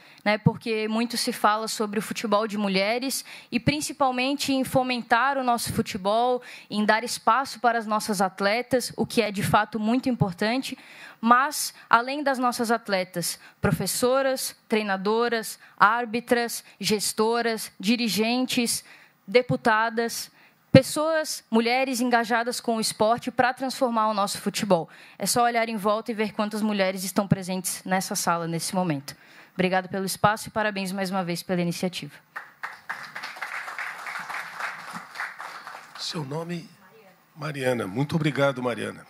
porque muito se fala sobre o futebol de mulheres e, principalmente, em fomentar o nosso futebol, em dar espaço para as nossas atletas, o que é, de fato, muito importante. Mas, além das nossas atletas, professoras, treinadoras, árbitras, gestoras, dirigentes, deputadas, pessoas, mulheres engajadas com o esporte para transformar o nosso futebol. É só olhar em volta e ver quantas mulheres estão presentes nessa sala, nesse momento. Obrigada pelo espaço e parabéns mais uma vez pela iniciativa. Seu nome? Mariana. Muito obrigado, Mariana.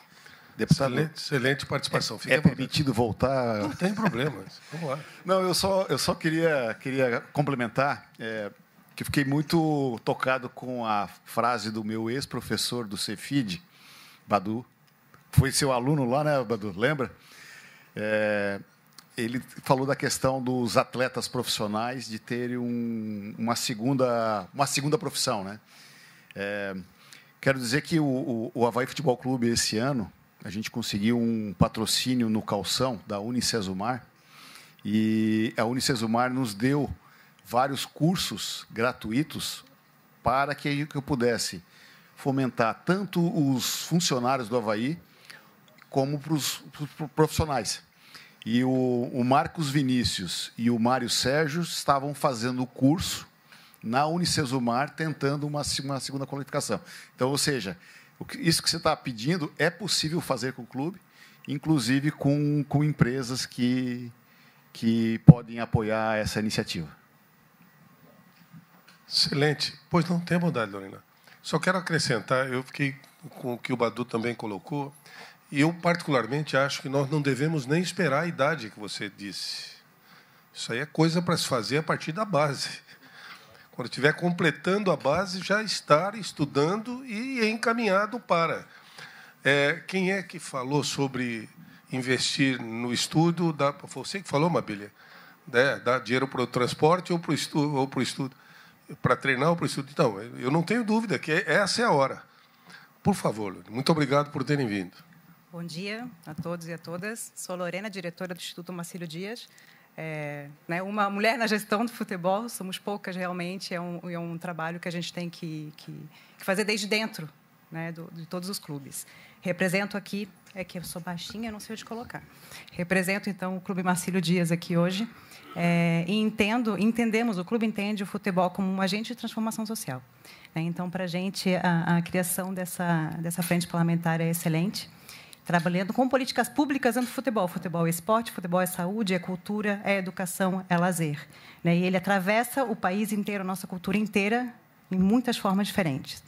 Deputado, excelente participação. É permitido voltar? Não tem problema. Vamos lá. Não, eu só queria complementar, que fiquei muito tocado com a frase do meu ex-professor do Cefid, Badu. Foi seu aluno lá, né, Badu? Lembra? Ele falou da questão dos atletas profissionais de terem uma segunda profissão, né? Quero dizer que o Avaí Futebol Clube, esse ano, a gente conseguiu um patrocínio no calção da Unicesumar, e a Unicesumar nos deu vários cursos gratuitos para que eu pudesse fomentar tanto os funcionários do Avaí como para os profissionais. E o Marcos Vinícius e o Mário Sérgio estavam fazendo o curso na Unicesumar, tentando uma segunda qualificação. Então, ou seja, isso que você está pedindo é possível fazer com o clube, inclusive com empresas que podem apoiar essa iniciativa. Excelente. Pois não tem bondade, Lorena. Só quero acrescentar, eu fiquei com o que o Badu também colocou, e eu, particularmente, acho que nós não devemos nem esperar a idade que você disse. Isso aí é coisa para se fazer a partir da base. Quando estiver completando a base, já estar estudando e encaminhado para. Quem é que falou sobre investir no estudo? Foi você que falou, Mabília? Dar dinheiro para o transporte ou para o estudo? Para treinar ou para o estudo? Então, eu não tenho dúvida que essa é a hora. Por favor, muito obrigado por terem vindo. Bom dia a todos e a todas. Sou Lorena, diretora do Instituto Marcílio Dias. Uma mulher na gestão do futebol, somos poucas realmente, é um trabalho que a gente tem que fazer desde dentro, né, de todos os clubes. Represento aqui, que eu sou baixinha, não sei onde colocar. Represento, então, o Clube Marcílio Dias aqui hoje, e o clube entende o futebol como um agente de transformação social. Então, para a gente, a criação dessa frente parlamentar é excelente, trabalhando com políticas públicas dentro do futebol. Futebol é esporte, futebol é saúde, é cultura, é educação, é lazer. E ele atravessa o país inteiro, a nossa cultura inteira, em muitas formas diferentes.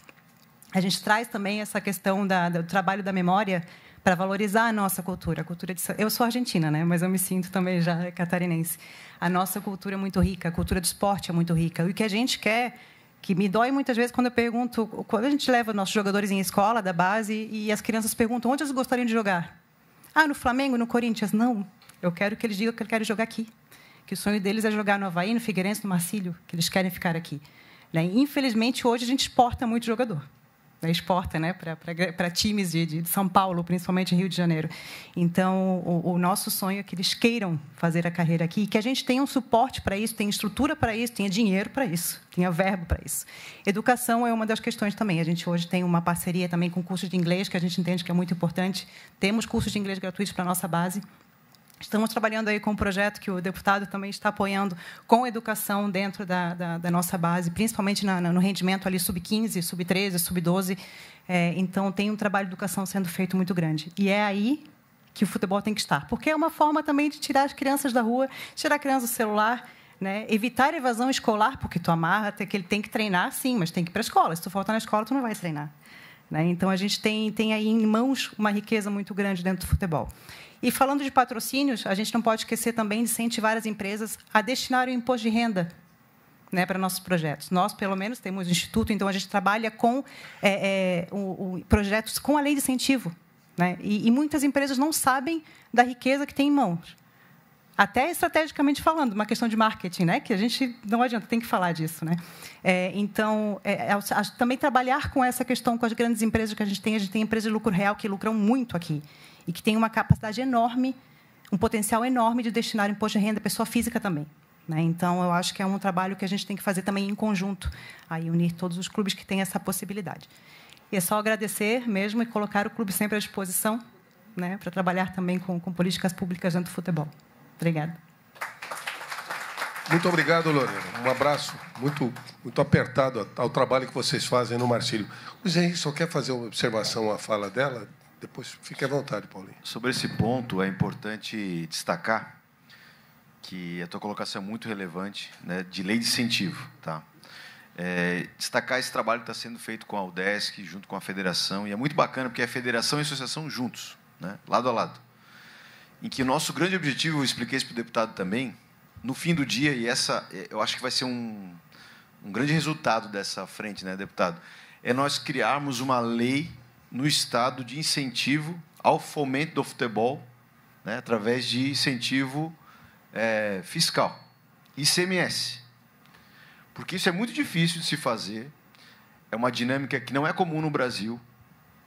A gente traz também essa questão do trabalho da memória para valorizar a nossa cultura, a cultura de... Eu sou argentina, né? Mas eu me sinto também já catarinense. A nossa cultura é muito rica, a cultura do esporte é muito rica. E o que a gente quer, que me dói muitas vezes quando eu pergunto, quando a gente leva nossos jogadores em escola da base e as crianças perguntam onde eles gostariam de jogar. Ah, no Flamengo, no Corinthians? Não. Eu quero que eles digam que eu quero jogar aqui. Que o sonho deles é jogar no Avaí, no Figueirense, no Marcílio, que eles querem ficar aqui. Infelizmente, hoje a gente exporta muito jogador. Exporta, né, para times de São Paulo, principalmente Rio de Janeiro. Então, o nosso sonho é que eles queiram fazer a carreira aqui e que a gente tenha um suporte para isso, tenha estrutura para isso, tenha dinheiro para isso, tenha verbo para isso. Educação é uma das questões também. A gente hoje tem uma parceria também com cursos de inglês, que a gente entende que é muito importante. Temos cursos de inglês gratuitos para a nossa base. Estamos trabalhando aí com um projeto que o deputado também está apoiando com educação dentro da nossa base, principalmente no rendimento ali sub-15, sub-13, sub-12. Então, tem um trabalho de educação sendo feito muito grande. E é aí que o futebol tem que estar, porque é uma forma também de tirar as crianças da rua, tirar a criança do celular, né? Evitar a evasão escolar, porque tu amarra até que ele tem que treinar, sim, mas tem que ir para a escola. Se tu faltar na escola, tu não vai treinar. Né? Então, a gente tem aí em mãos uma riqueza muito grande dentro do futebol. E, falando de patrocínios, a gente não pode esquecer também de incentivar as empresas a destinar o imposto de renda, né, para nossos projetos. Nós, pelo menos, temos um instituto, então a gente trabalha com projetos com a lei de incentivo. Né? E muitas empresas não sabem da riqueza que tem em mãos. Até estrategicamente falando, uma questão de marketing, né, que a gente não adianta, tem que falar disso. Né? Então, também trabalhar com essa questão com as grandes empresas que a gente tem empresas de lucro real que lucram muito aqui e que tem uma capacidade enorme, um potencial enorme de destinar imposto de renda à pessoa física também. Né? Então, eu acho que é um trabalho que a gente tem que fazer também em conjunto, aí unir todos os clubes que têm essa possibilidade. E é só agradecer mesmo e colocar o clube sempre à disposição, né, para trabalhar também com políticas públicas dentro do futebol. Obrigada. Muito obrigado, Lorena. Um abraço muito apertado ao trabalho que vocês fazem no Marcílio. O Zé Henrique só quer fazer uma observação à fala dela? Depois, fique à vontade, Paulinho. Sobre esse ponto, é importante destacar que a tua colocação é muito relevante, né, de lei de incentivo. Tá? Destacar esse trabalho que está sendo feito com a UDESC, junto com a federação, e é muito bacana, porque é a federação e a associação juntos, né, lado a lado. Em que o nosso grande objetivo, eu expliquei isso para o deputado também, no fim do dia, e eu acho que vai ser um grande resultado dessa frente, né, deputado, é nós criarmos uma lei no Estado de incentivo ao fomento do futebol, né, através de incentivo fiscal, ICMS. Porque isso é muito difícil de se fazer, é uma dinâmica que não é comum no Brasil,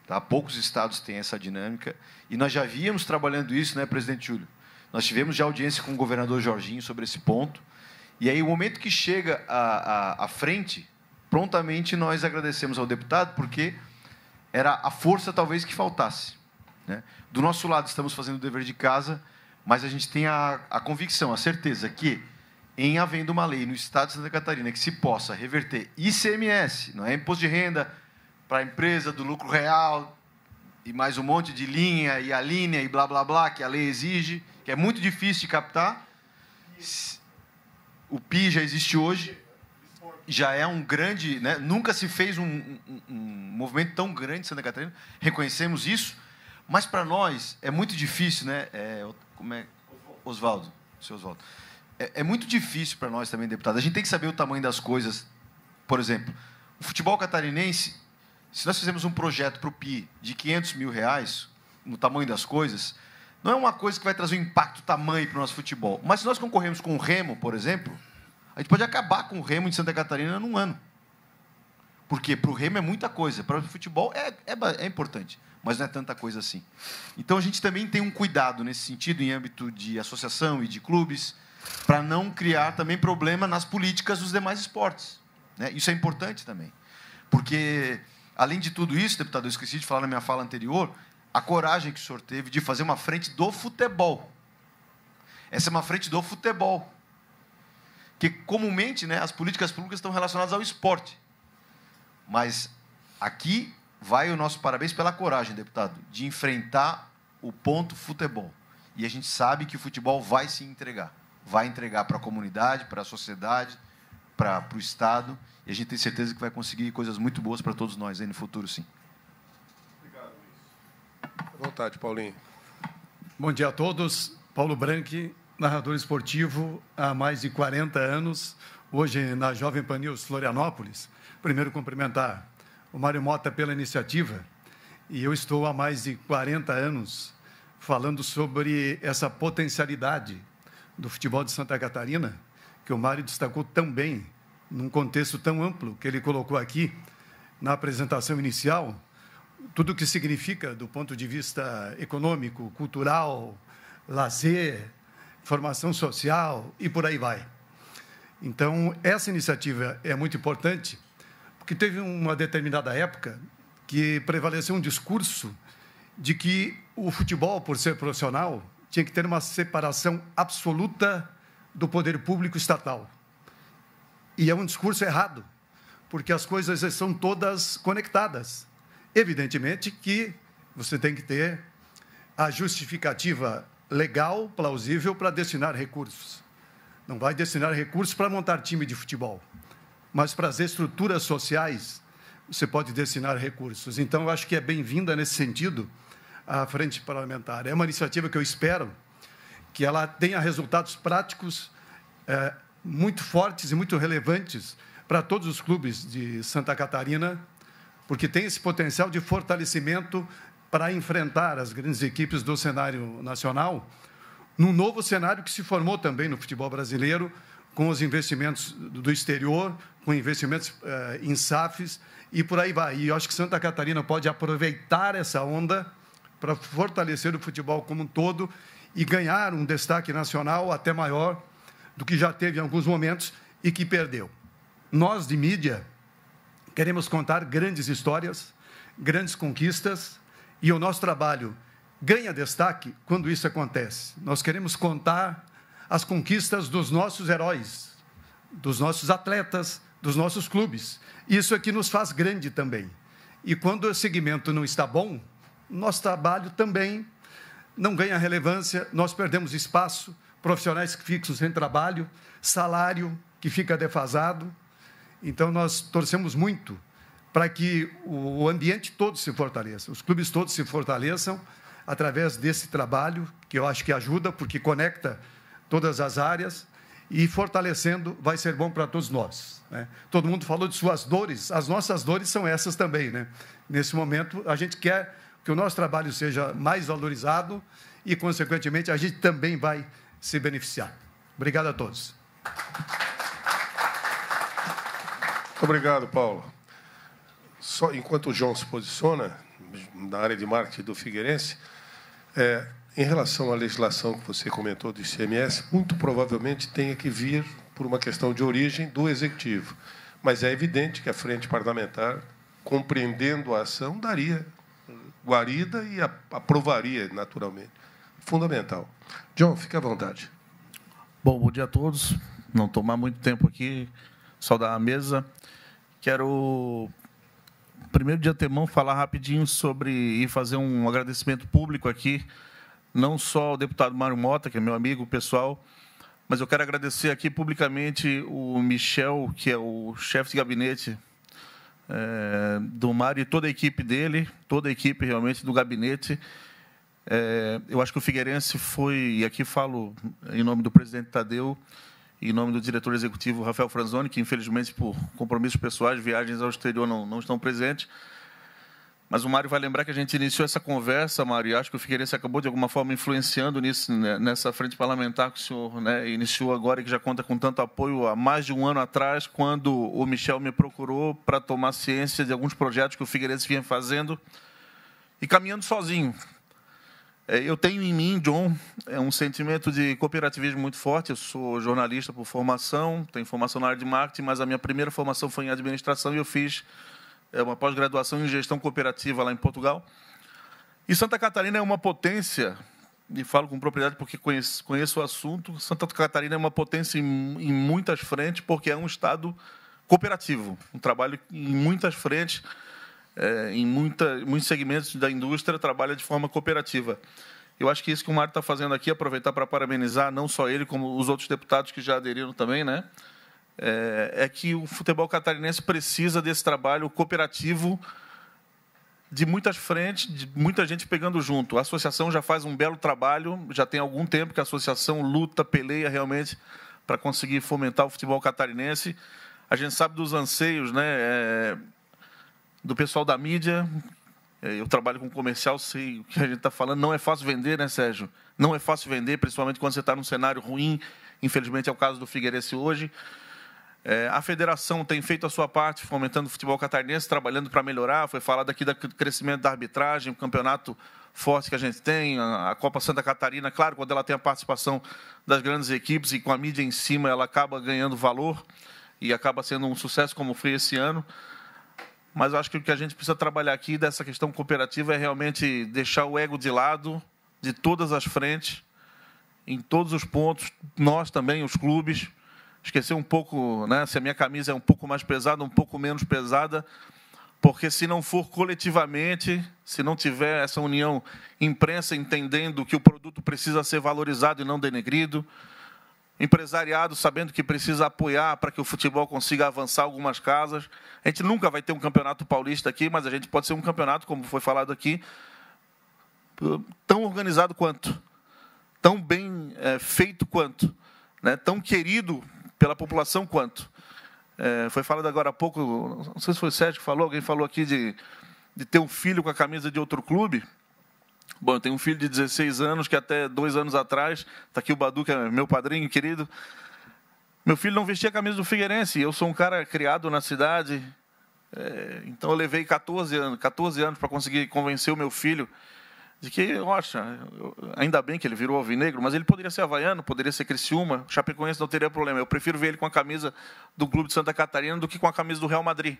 tá? Poucos estados têm essa dinâmica, e nós já víamos trabalhando isso, né, presidente Júlio? Nós tivemos já audiência com o governador Jorginho sobre esse ponto, e aí o momento que chega à frente, prontamente nós agradecemos ao deputado, porque era a força, talvez, que faltasse. Né? Do nosso lado, estamos fazendo o dever de casa, mas a gente tem a convicção, a certeza que, em havendo uma lei no Estado de Santa Catarina que se possa reverter ICMS, não é imposto de renda para a empresa do lucro real, e mais um monte de linha e a linha e blá, blá, blá, que a lei exige, que é muito difícil de captar. O PI já existe hoje, já é um grande... Né? Nunca se fez um movimento tão grande em Santa Catarina, reconhecemos isso, mas para nós é muito difícil, né? Oswaldo, seu Oswaldo. É muito difícil para nós também, deputado. A gente tem que saber o tamanho das coisas. Por exemplo, o futebol catarinense, se nós fizermos um projeto para o PI de R$500 mil, no tamanho das coisas, não é uma coisa que vai trazer um impacto tamanho para o nosso futebol. Mas se nós concorrermos com o Remo, por exemplo, a gente pode acabar com o Remo de Santa Catarina num ano. Porque para o Remo é muita coisa. Para o futebol é importante, mas não é tanta coisa assim. Então, a gente também tem um cuidado nesse sentido, em âmbito de associação e de clubes, para não criar também problema nas políticas dos demais esportes. Né? Isso é importante também. Porque, além de tudo isso, deputado, eu esqueci de falar na minha fala anterior, a coragem que o senhor teve de fazer uma frente do futebol. Essa é uma frente do futebol. Que, comumente, né, as políticas públicas estão relacionadas ao esporte. Mas aqui vai o nosso parabéns pela coragem, deputado, de enfrentar o ponto futebol. E a gente sabe que o futebol vai se entregar. Vai entregar para a comunidade, para a sociedade, para o Estado. E a gente tem certeza que vai conseguir coisas muito boas para todos nós aí no futuro, sim. Obrigado, Luiz. vontade, Paulinho. Bom dia a todos. Paulo Branchi, narrador esportivo há mais de 40 anos, hoje na Jovem Pan News Florianópolis. Primeiro, cumprimentar o Mário Mota pela iniciativa. E eu estou há mais de 40 anos falando sobre essa potencialidade do futebol de Santa Catarina, que o Mário destacou tão bem, num contexto tão amplo que ele colocou aqui na apresentação inicial, tudo o que significa do ponto de vista econômico, cultural, lazer, formação social e por aí vai. Então, essa iniciativa é muito importante, porque teve uma determinada época que prevaleceu um discurso de que o futebol, por ser profissional, tinha que ter uma separação absoluta do poder público estatal. E é um discurso errado, porque as coisas são todas conectadas. Evidentemente que você tem que ter a justificativa legal, plausível, para destinar recursos. Não vai destinar recursos para montar time de futebol, mas para as estruturas sociais você pode destinar recursos. Então, eu acho que é bem-vinda, nesse sentido, a Frente Parlamentar. É uma iniciativa que eu espero que ela tenha resultados práticos muito fortes e muito relevantes para todos os clubes de Santa Catarina, porque tem esse potencial de fortalecimento para enfrentar as grandes equipes do cenário nacional, num novo cenário que se formou também no futebol brasileiro, com os investimentos do exterior, com investimentos em SAFs, e por aí vai. E eu acho que Santa Catarina pode aproveitar essa onda para fortalecer o futebol como um todo e ganhar um destaque nacional até maior do que já teve em alguns momentos e que perdeu. Nós, de mídia, queremos contar grandes histórias, grandes conquistas, e o nosso trabalho ganha destaque quando isso acontece. Nós queremos contar as conquistas dos nossos heróis, dos nossos atletas, dos nossos clubes. Isso é que nos faz grande também. E quando o segmento não está bom, nosso trabalho também não ganha relevância, nós perdemos espaço, profissionais fixos sem trabalho, salário que fica defasado. Então, nós torcemos muito para que o ambiente todo se fortaleça, os clubes todos se fortaleçam através desse trabalho, que eu acho que ajuda, porque conecta todas as áreas, e fortalecendo vai ser bom para todos nós, né? Todo mundo falou de suas dores, as nossas dores são essas também, né? Nesse momento, a gente quer que o nosso trabalho seja mais valorizado e, consequentemente, a gente também vai se beneficiar. Obrigado a todos. Obrigado, Paulo. Só enquanto o João se posiciona na área de marketing do Figueirense, em relação à legislação que você comentou do ICMS, muito provavelmente tenha que vir por uma questão de origem do Executivo. Mas é evidente que a Frente Parlamentar, compreendendo a ação, daria guarida e aprovaria naturalmente. Fundamental. João, fique à vontade. Bom dia a todos. Não tomar muito tempo aqui, saudar a mesa. Quero, primeiro de antemão, falar rapidinho sobre e fazer um agradecimento público aqui, não só ao deputado Mário Mota, que é meu amigo pessoal, mas eu quero agradecer aqui publicamente o Michel, que é o chefe de gabinete do Mário, e toda a equipe dele, toda a equipe realmente do gabinete. Eu acho que o Figueirense foi, e aqui falo em nome do presidente Tadeu, em nome do diretor executivo Rafael Franzoni, que infelizmente por compromissos pessoais, viagens ao exterior não estão presentes. Mas o Mário vai lembrar que a gente iniciou essa conversa, Mário, e acho que o Figueirense acabou de alguma forma influenciando nisso, né, nessa frente parlamentar que o senhor, né, iniciou agora e que já conta com tanto apoio há mais de um ano atrás, quando o Michel me procurou para tomar ciência de alguns projetos que o Figueirense vinha fazendo e caminhando sozinho. Eu tenho em mim, John, um sentimento de cooperativismo muito forte. Eu sou jornalista por formação, tenho formação na área de marketing, mas a minha primeira formação foi em administração e eu fiz uma pós-graduação em gestão cooperativa lá em Portugal. E Santa Catarina é uma potência, e falo com propriedade porque conheço o assunto, Santa Catarina é uma potência em muitas frentes, porque é um estado cooperativo, um trabalho em muitas frentes, em muitos segmentos da indústria, trabalha de forma cooperativa. Eu acho que isso que o Mário está fazendo aqui, aproveitar para parabenizar, não só ele, como os outros deputados que já aderiram também, né? É que o futebol catarinense precisa desse trabalho cooperativo de muitas frentes, de muita gente pegando junto. A associação já faz um belo trabalho, já tem algum tempo que a associação luta, peleia realmente para conseguir fomentar o futebol catarinense. A gente sabe dos anseios, né, do pessoal da mídia. Eu trabalho com comercial, sei o que a gente está falando. Não é fácil vender, né, Sérgio? Não é fácil vender, principalmente quando você está num cenário ruim. Infelizmente, é o caso do Figueirense hoje. A federação tem feito a sua parte, fomentando o futebol catarinense, trabalhando para melhorar. Foi falado aqui do crescimento da arbitragem, o campeonato forte que a gente tem, a Copa Santa Catarina. Claro, quando ela tem a participação das grandes equipes e com a mídia em cima, ela acaba ganhando valor e acaba sendo um sucesso, como foi esse ano. Mas eu acho que o que a gente precisa trabalhar aqui dessa questão cooperativa é realmente deixar o ego de lado, de todas as frentes, em todos os pontos, nós também, os clubes. Esquecer um pouco, né, se a minha camisa é um pouco mais pesada, um pouco menos pesada, porque se não for coletivamente, se não tiver essa união, imprensa entendendo que o produto precisa ser valorizado e não denegrido, empresariado sabendo que precisa apoiar para que o futebol consiga avançar algumas casas. A gente nunca vai ter um campeonato paulista aqui, mas a gente pode ser um campeonato, como foi falado aqui, tão organizado quanto, tão bem feito quanto, né, tão querido pela população quanto. Foi falado agora há pouco, não sei se foi o Sérgio que falou, alguém falou aqui de ter um filho com a camisa de outro clube. Bom, eu tenho um filho de 16 anos que até 2 anos atrás, está aqui o Badu, que é meu padrinho querido, meu filho não vestia a camisa do Figueirense. Eu sou um cara criado na cidade, então eu levei 14 anos para conseguir convencer o meu filho de que, ainda bem que ele virou alvinegro, mas ele poderia ser havaiano, poderia ser Criciúma, Chapecoense não teria problema. Eu prefiro ver ele com a camisa do Clube de Santa Catarina do que com a camisa do Real Madrid.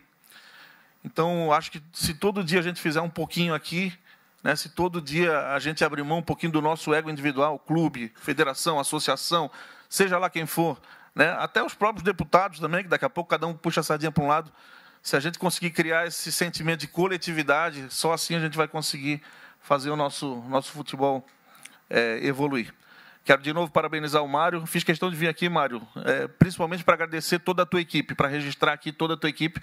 Então, acho que se todo dia a gente fizer um pouquinho aqui, né, se todo dia a gente abrir mão um pouquinho do nosso ego individual, clube, federação, associação, seja lá quem for, né, até os próprios deputados também, que daqui a pouco cada um puxa a sardinha para um lado, se a gente conseguir criar esse sentimento de coletividade, só assim a gente vai conseguir fazer o nosso futebol evoluir. Quero de novo parabenizar o Mário. Fiz questão de vir aqui, Mário, principalmente para agradecer toda a tua equipe, para registrar aqui toda a tua equipe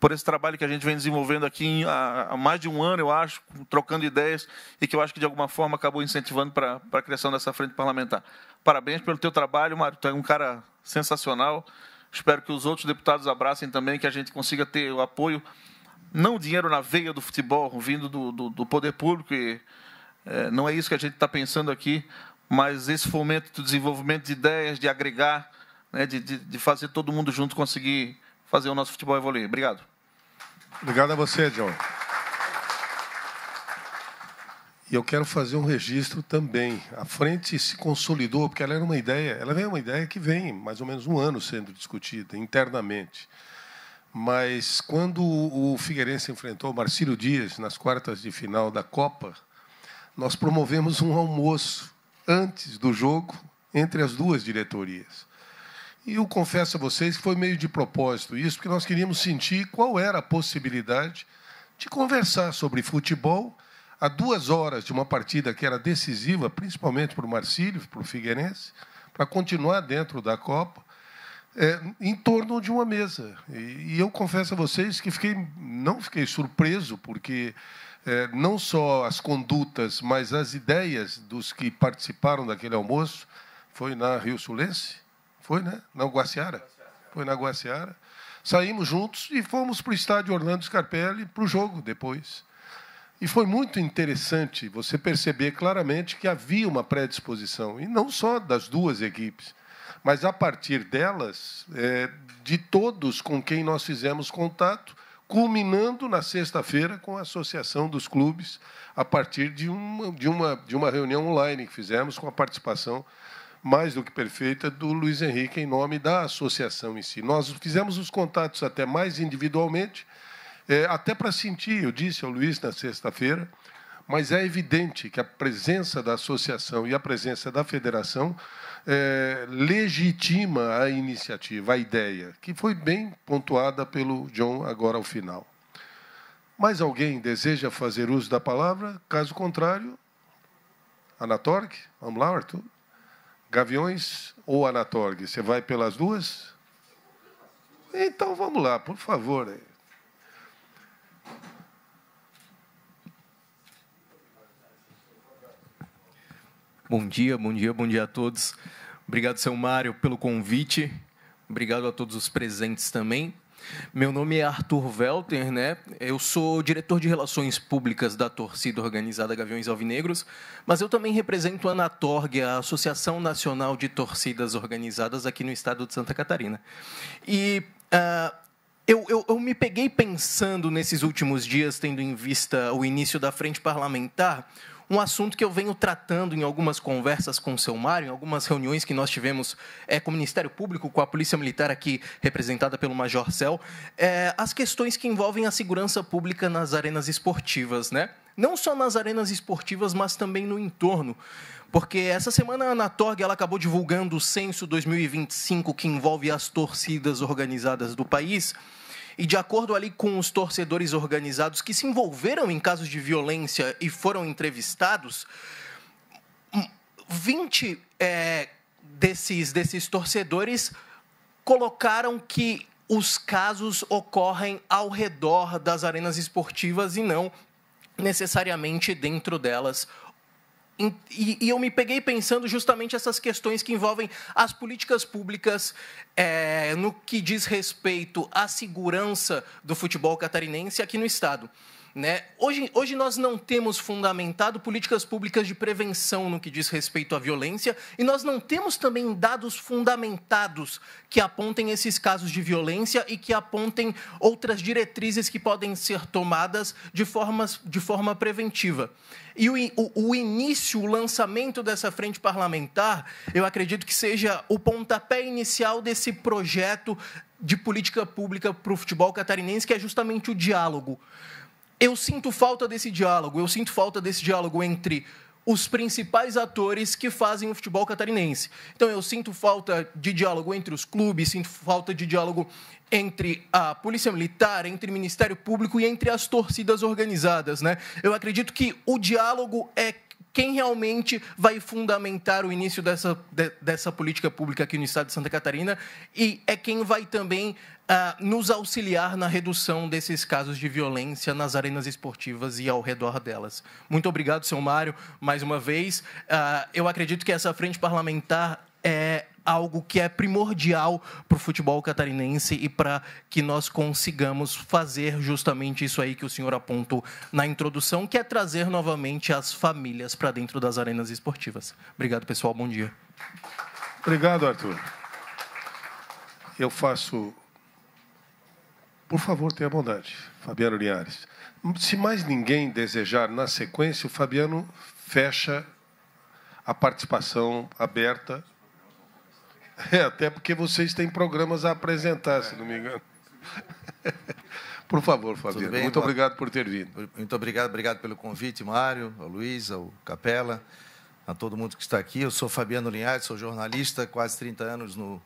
por esse trabalho que a gente vem desenvolvendo aqui há mais de um ano, eu acho, trocando ideias, e que eu acho que, de alguma forma, acabou incentivando para a criação dessa frente parlamentar. Parabéns pelo teu trabalho, Mário. Tu é um cara sensacional. Espero que os outros deputados abracem também, que a gente consiga ter o apoio, não o dinheiro na veia do futebol, vindo do poder público, e não é isso que a gente está pensando aqui, mas esse fomento do desenvolvimento de ideias, de agregar, né, de fazer todo mundo junto conseguir fazer o nosso futebol evoluir. Obrigado. Obrigado a você, John. E eu quero fazer um registro também. A frente se consolidou, porque ela é uma ideia que vem mais ou menos um ano sendo discutida internamente. Mas quando o Figueirense enfrentou o Marcílio Dias nas quartas de final da Copa, nós promovemos um almoço antes do jogo entre as duas diretorias. E eu confesso a vocês que foi meio de propósito isso, porque nós queríamos sentir qual era a possibilidade de conversar sobre futebol a 2 horas de uma partida que era decisiva, principalmente para o Marcílio, para o Figueirense, para continuar dentro da Copa, em torno de uma mesa. E eu confesso a vocês que não fiquei surpreso, porque não só as condutas, mas as ideias dos que participaram daquele almoço, foi na Rio Sulense? Foi, né? Na Guaciara? Foi na Guaciara. Saímos juntos e fomos para o estádio Orlando Scarpelli para o jogo depois. E foi muito interessante você perceber claramente que havia uma predisposição, e não só das duas equipes, mas, a partir delas, de todos com quem nós fizemos contato, culminando na sexta-feira com a Associação dos Clubes, a partir de uma reunião online que fizemos com a participação mais do que perfeita do Luiz Henrique, em nome da associação em si. Nós fizemos os contatos até mais individualmente, até para sentir, eu disse ao Luiz na sexta-feira, mas é evidente que a presença da associação e a presença da federação legitima a iniciativa, a ideia, que foi bem pontuada pelo John agora ao final. Mais alguém deseja fazer uso da palavra? Caso contrário, Anatorg? Vamos lá, Arthur? Gaviões ou Anatorg? Você vai pelas duas? Então, vamos lá, por favor. Bom dia a todos. Obrigado, seu Mário, pelo convite. Obrigado a todos os presentes também. Meu nome é Arthur Welter, né? Eu sou diretor de Relações Públicas da torcida organizada Gaviões Alvinegros, mas eu também represento a Anatorg, a Associação Nacional de Torcidas Organizadas aqui no estado de Santa Catarina. E eu me peguei pensando nesses últimos dias, tendo em vista o início da frente parlamentar, um assunto que eu venho tratando em algumas conversas com o seu Mário, em algumas reuniões que nós tivemos com o Ministério Público, com a Polícia Militar aqui, representada pelo Major Cel, as questões que envolvem a segurança pública nas arenas esportivas, né? Não só nas arenas esportivas, mas também no entorno. Porque essa semana a Anatorg ela acabou divulgando o censo 2025, que envolve as torcidas organizadas do país. E, de acordo ali com os torcedores organizados que se envolveram em casos de violência e foram entrevistados, 20 desses torcedores colocaram que os casos ocorrem ao redor das arenas esportivas e não necessariamente dentro delas. E eu me peguei pensando justamente essas questões que envolvem as políticas públicas no que diz respeito à segurança do futebol catarinense aqui no estado. Né? Hoje nós não temos fundamentado políticas públicas de prevenção no que diz respeito à violência e nós não temos também dados fundamentados que apontem esses casos de violência e que apontem outras diretrizes que podem ser tomadas de forma preventiva. E o início, o lançamento dessa frente parlamentar, eu acredito que seja o pontapé inicial desse projeto de política pública para o futebol catarinense, que é justamente o diálogo. Eu sinto falta desse diálogo entre os principais atores que fazem o futebol catarinense. Então, eu sinto falta de diálogo entre os clubes, sinto falta de diálogo entre a Polícia Militar, entre o Ministério Público e entre as torcidas organizadas, né? Eu acredito que o diálogo é quem realmente vai fundamentar o início dessa política pública aqui no estado de Santa Catarina e é quem vai também nos auxiliar na redução desses casos de violência nas arenas esportivas e ao redor delas. Muito obrigado, seu Mário, mais uma vez. Eu acredito que essa frente parlamentar é algo que é primordial para o futebol catarinense e para que nós consigamos fazer justamente isso aí que o senhor apontou na introdução, que é trazer novamente as famílias para dentro das arenas esportivas. Obrigado, pessoal. Bom dia. Obrigado, Arthur. Eu faço... Por favor, tenha bondade, Fabiano Linhares. Se mais ninguém desejar, na sequência, o Fabiano fecha a participação aberta. Até porque vocês têm programas a apresentar, se não me engano. Por favor, Fabiano. Muito obrigado por ter vindo. Muito obrigado pelo convite, Mário, ao Luiz, ao Capela, a todo mundo que está aqui. Eu sou Fabiano Linhares, sou jornalista, quase 30 anos no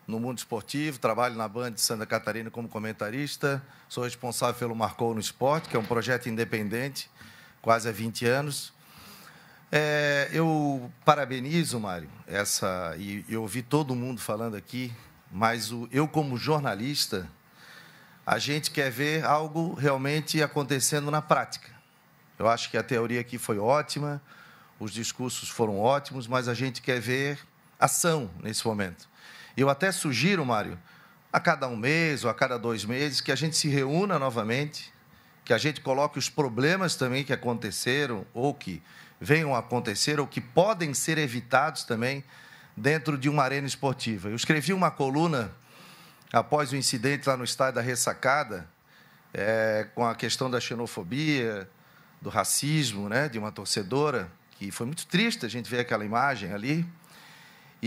mundo esportivo, trabalho na Band de Santa Catarina como comentarista, sou responsável pelo Marcou no Esporte, que é um projeto independente, quase há 20 anos. Eu parabenizo, Mário, e eu ouvi todo mundo falando aqui, mas eu, como jornalista, a gente quer ver algo realmente acontecendo na prática. Eu acho que a teoria aqui foi ótima, os discursos foram ótimos, mas a gente quer ver ação nesse momento. Eu até sugiro, Mário, a cada um mês ou a cada 2 meses, que a gente se reúna novamente, que a gente coloque os problemas também que aconteceram ou que venham a acontecer ou que podem ser evitados também dentro de uma arena esportiva. Eu escrevi uma coluna após o incidente lá no estádio da Ressacada, com a questão da xenofobia, do racismo, né, de uma torcedora, que foi muito triste a gente ver aquela imagem ali.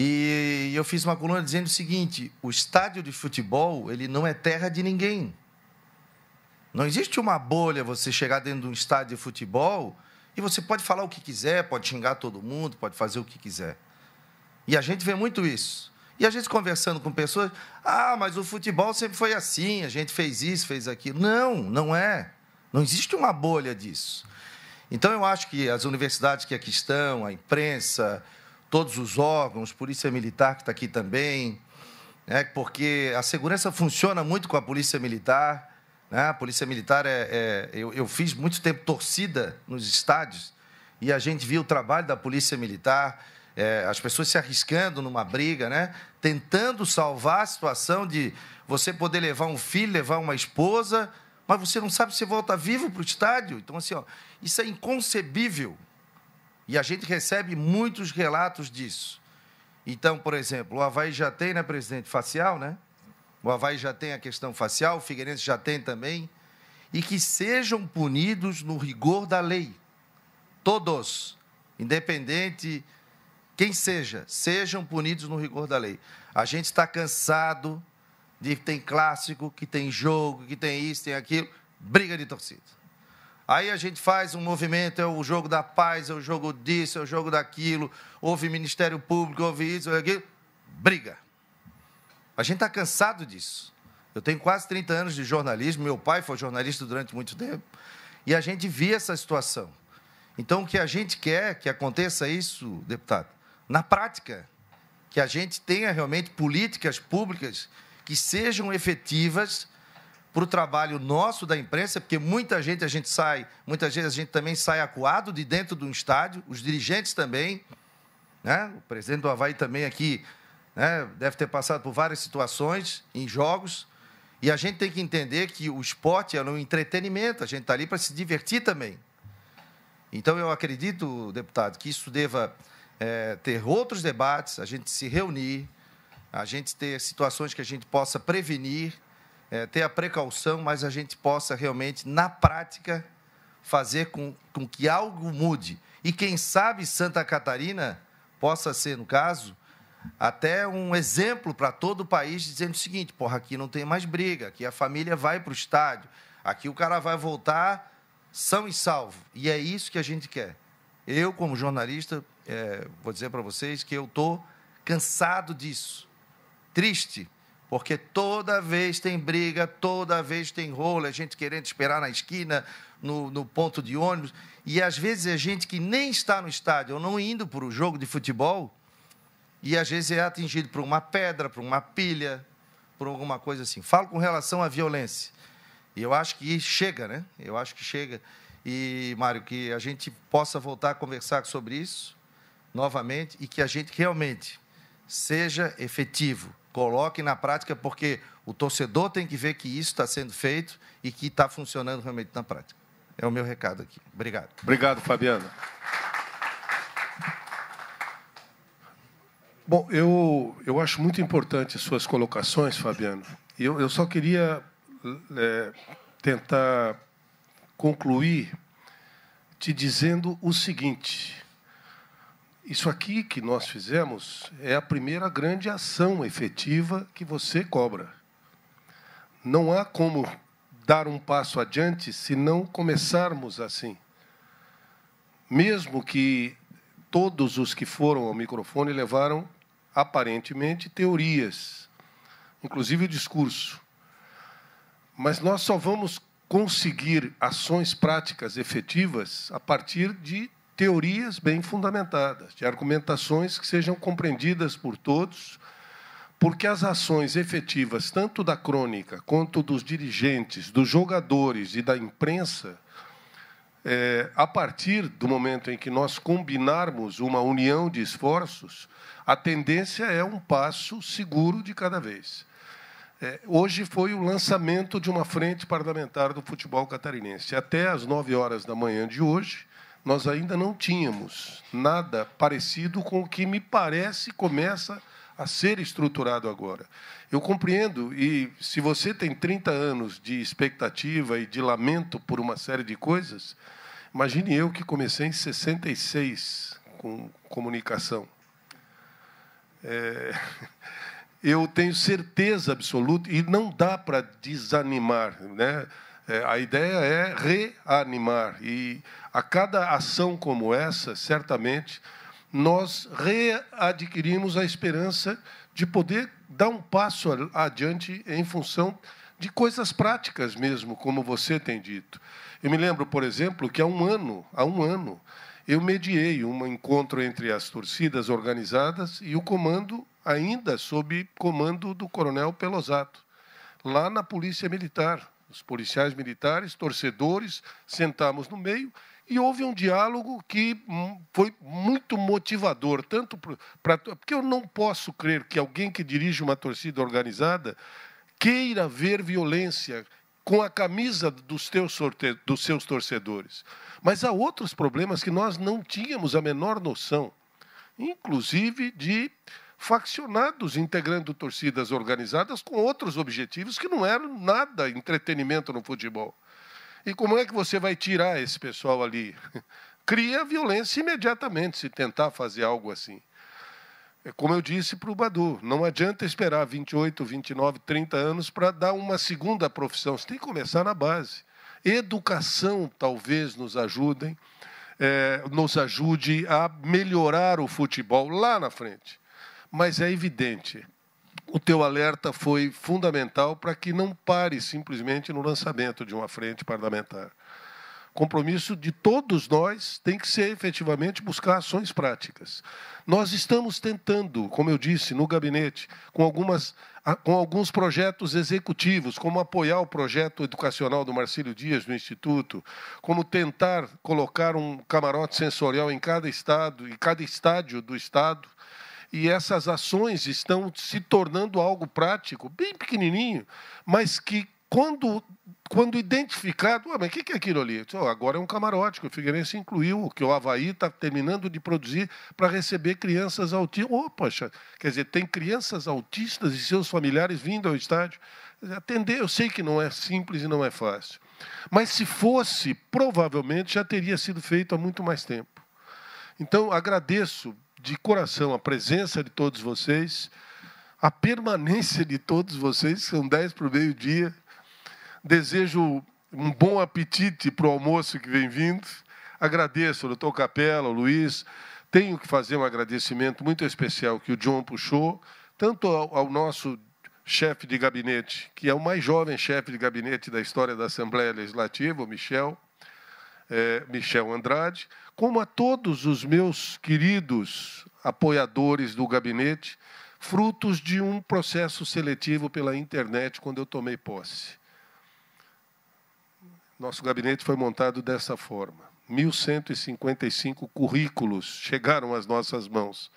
E eu fiz uma coluna dizendo o seguinte: o estádio de futebol, ele não é terra de ninguém. Não existe uma bolha você chegar dentro de um estádio de futebol e você pode falar o que quiser, pode xingar todo mundo, pode fazer o que quiser. E a gente vê muito isso. E a gente conversando com pessoas, mas o futebol sempre foi assim, a gente fez isso, fez aquilo. Não, não é. Não existe uma bolha disso. Então, eu acho que as universidades que aqui estão, a imprensa, todos os órgãos, Polícia Militar, que está aqui também, né, porque a segurança funciona muito com a Polícia Militar. Né? A Polícia Militar eu fiz muito tempo torcida nos estádios, e a gente viu o trabalho da Polícia Militar, as pessoas se arriscando numa briga, né? Tentando salvar a situação de você poder levar um filho, levar uma esposa, mas você não sabe se volta vivo para o estádio. Então, assim, ó, isso é inconcebível. E a gente recebe muitos relatos disso. Então, por exemplo, o Avaí já tem, né, presidente, facial, né? O Avaí já tem a questão facial, o Figueirense já tem também. E que sejam punidos no rigor da lei. Todos, independente quem seja, sejam punidos no rigor da lei. A gente está cansado de que tem clássico, que tem jogo, que tem isso, tem aquilo, briga de torcida. Aí a gente faz um movimento, é o jogo da paz, é o jogo disso, é o jogo daquilo, houve Ministério Público, houve isso, houve aquilo, briga. A gente está cansado disso. Eu tenho quase 30 anos de jornalismo, meu pai foi jornalista durante muito tempo, e a gente via essa situação. Então, o que a gente quer que aconteça isso, deputado, na prática, que a gente tenha realmente políticas públicas que sejam efetivas para o trabalho nosso da imprensa, porque muitas vezes a gente também sai acuado de dentro de um estádio, os dirigentes também, né? O presidente do Avaí também aqui, né, deve ter passado por várias situações em jogos, e a gente tem que entender que o esporte é um entretenimento, a gente está ali para se divertir também. Então, eu acredito, deputado, que isso deva ter outros debates, a gente se reunir, a gente ter situações que a gente possa prevenir, ter a precaução, mas a gente possa realmente, na prática, fazer com que algo mude. E, quem sabe, Santa Catarina possa ser, no caso, até um exemplo para todo o país, dizendo o seguinte: porra, aqui não tem mais briga, aqui a família vai para o estádio, aqui o cara vai voltar são e salvo. E é isso que a gente quer. Eu, como jornalista, vou dizer para vocês que eu estou cansado disso. Triste, porque toda vez tem briga, toda vez tem rolo, a gente querendo esperar na esquina, no ponto de ônibus, e às vezes é gente que nem está no estádio ou não indo para o jogo de futebol, e às vezes é atingido por uma pedra, por uma pilha, por alguma coisa assim. Falo com relação à violência. E eu acho que chega, né? Eu acho que chega. E, Mário, que a gente possa voltar a conversar sobre isso novamente e que a gente realmente seja efetivo, coloque na prática, porque o torcedor tem que ver que isso está sendo feito e que está funcionando realmente na prática. É o meu recado aqui. Obrigado. Obrigado, Fabiano. Bom, eu acho muito importante as suas colocações, Fabiano. Eu só queria tentar concluir te dizendo o seguinte: isso aqui que nós fizemos é a primeira grande ação efetiva que você cobra. Não há como dar um passo adiante se não começarmos assim. Mesmo que todos os que foram ao microfone levaram, aparentemente, teorias, inclusive o discurso. Mas nós só vamos conseguir ações práticas efetivas a partir de teorias bem fundamentadas, de argumentações que sejam compreendidas por todos, porque as ações efetivas, tanto da crônica, quanto dos dirigentes, dos jogadores e da imprensa, a partir do momento em que nós combinarmos uma união de esforços, a tendência é um passo seguro de cada vez. Hoje foi o lançamento de uma frente parlamentar do futebol catarinense. Até às 9h de hoje, nós ainda não tínhamos nada parecido com o que me parece começa a ser estruturado agora. Eu compreendo, e se você tem 30 anos de expectativa e de lamento por uma série de coisas, imagine eu que comecei em 66 com comunicação. Eu tenho certeza absoluta, e não dá para desanimar, né? A ideia é reanimar, e a cada ação como essa, certamente, nós readquirimos a esperança de poder dar um passo adiante em função de coisas práticas mesmo, como você tem dito. Eu me lembro, por exemplo, que há um ano, eu mediei um encontro entre as torcidas organizadas e o comando, ainda sob comando do coronel Pelosato, lá na Polícia Militar. Os policiais militares, torcedores, sentamos no meio E houve um diálogo que foi muito motivador, porque eu não posso crer que alguém que dirige uma torcida organizada queira ver violência com a camisa dos seus torcedores. Mas há outros problemas que nós não tínhamos a menor noção, inclusive de faccionados integrando torcidas organizadas com outros objetivos que não eram nada entretenimento no futebol. E como é que você vai tirar esse pessoal ali? Cria violência imediatamente se tentar fazer algo assim. Como eu disse para o Badu, não adianta esperar 28, 29, 30 anos para dar uma segunda profissão. Você tem que começar na base. Educação talvez nos ajude a melhorar o futebol lá na frente. Mas é evidente, o teu alerta foi fundamental para que não pare simplesmente no lançamento de uma frente parlamentar. Compromisso de todos nós tem que ser, efetivamente, buscar ações práticas. Nós estamos tentando, como eu disse, no gabinete, com alguns projetos executivos, como apoiar o projeto educacional do Marcílio Dias, no Instituto, como tentar colocar um camarote sensorial em cada estado, em cada estádio do estado. E essas ações estão se tornando algo prático, bem pequenininho, mas que, quando identificado, mas o que é aquilo ali? Agora é um camarote que o Figueirense incluiu, que o Avaí está terminando de produzir para receber crianças autistas. Poxa, quer dizer, tem crianças autistas e seus familiares vindo ao estádio. Atender, eu sei que não é simples e não é fácil. Mas, se fosse, provavelmente já teria sido feito há muito mais tempo. Então, agradeço de coração a presença de todos vocês, a permanência de todos vocês, são 10 para o meio-dia. Desejo um bom apetite para o almoço que vem vindo. Agradeço ao doutor Capela, ao Luiz. Tenho que fazer um agradecimento muito especial que o John puxou, tanto ao nosso chefe de gabinete, que é o mais jovem chefe de gabinete da história da Assembleia Legislativa, o Michel Andrade, como a todos os meus queridos apoiadores do gabinete, frutos de um processo seletivo pela internet quando eu tomei posse. Nosso gabinete foi montado dessa forma. 1.155 currículos chegaram às nossas mãos.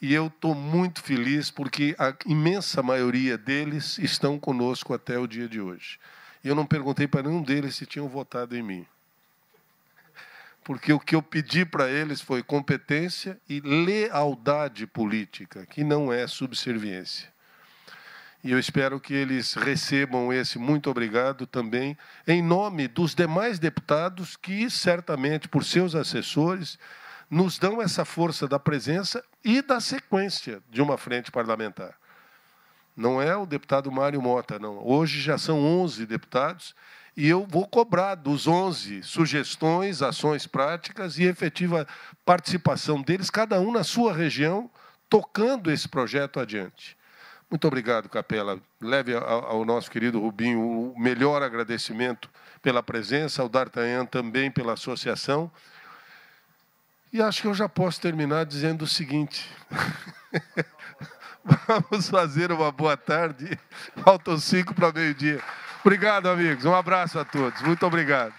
E eu estou muito feliz porque a imensa maioria deles estão conosco até o dia de hoje. E eu não perguntei para nenhum deles se tinham votado em mim. Porque o que eu pedi para eles foi competência e lealdade política, que não é subserviência. E eu espero que eles recebam esse muito obrigado também, em nome dos demais deputados que, certamente, por seus assessores, nos dão essa força da presença e da sequência de uma frente parlamentar. Não é o deputado Mário Mota, não. Hoje já são 11 deputados, e eu vou cobrar dos 11 sugestões, ações práticas e efetiva participação deles, cada um na sua região, tocando esse projeto adiante. Muito obrigado, Capela. Leve ao nosso querido Rubinho o melhor agradecimento pela presença, ao D'Artagnan também pela associação. E acho que eu já posso terminar dizendo o seguinte. Vamos fazer uma boa tarde. Faltam 5 para meio-dia. Obrigado, amigos. Um abraço a todos. Muito obrigado.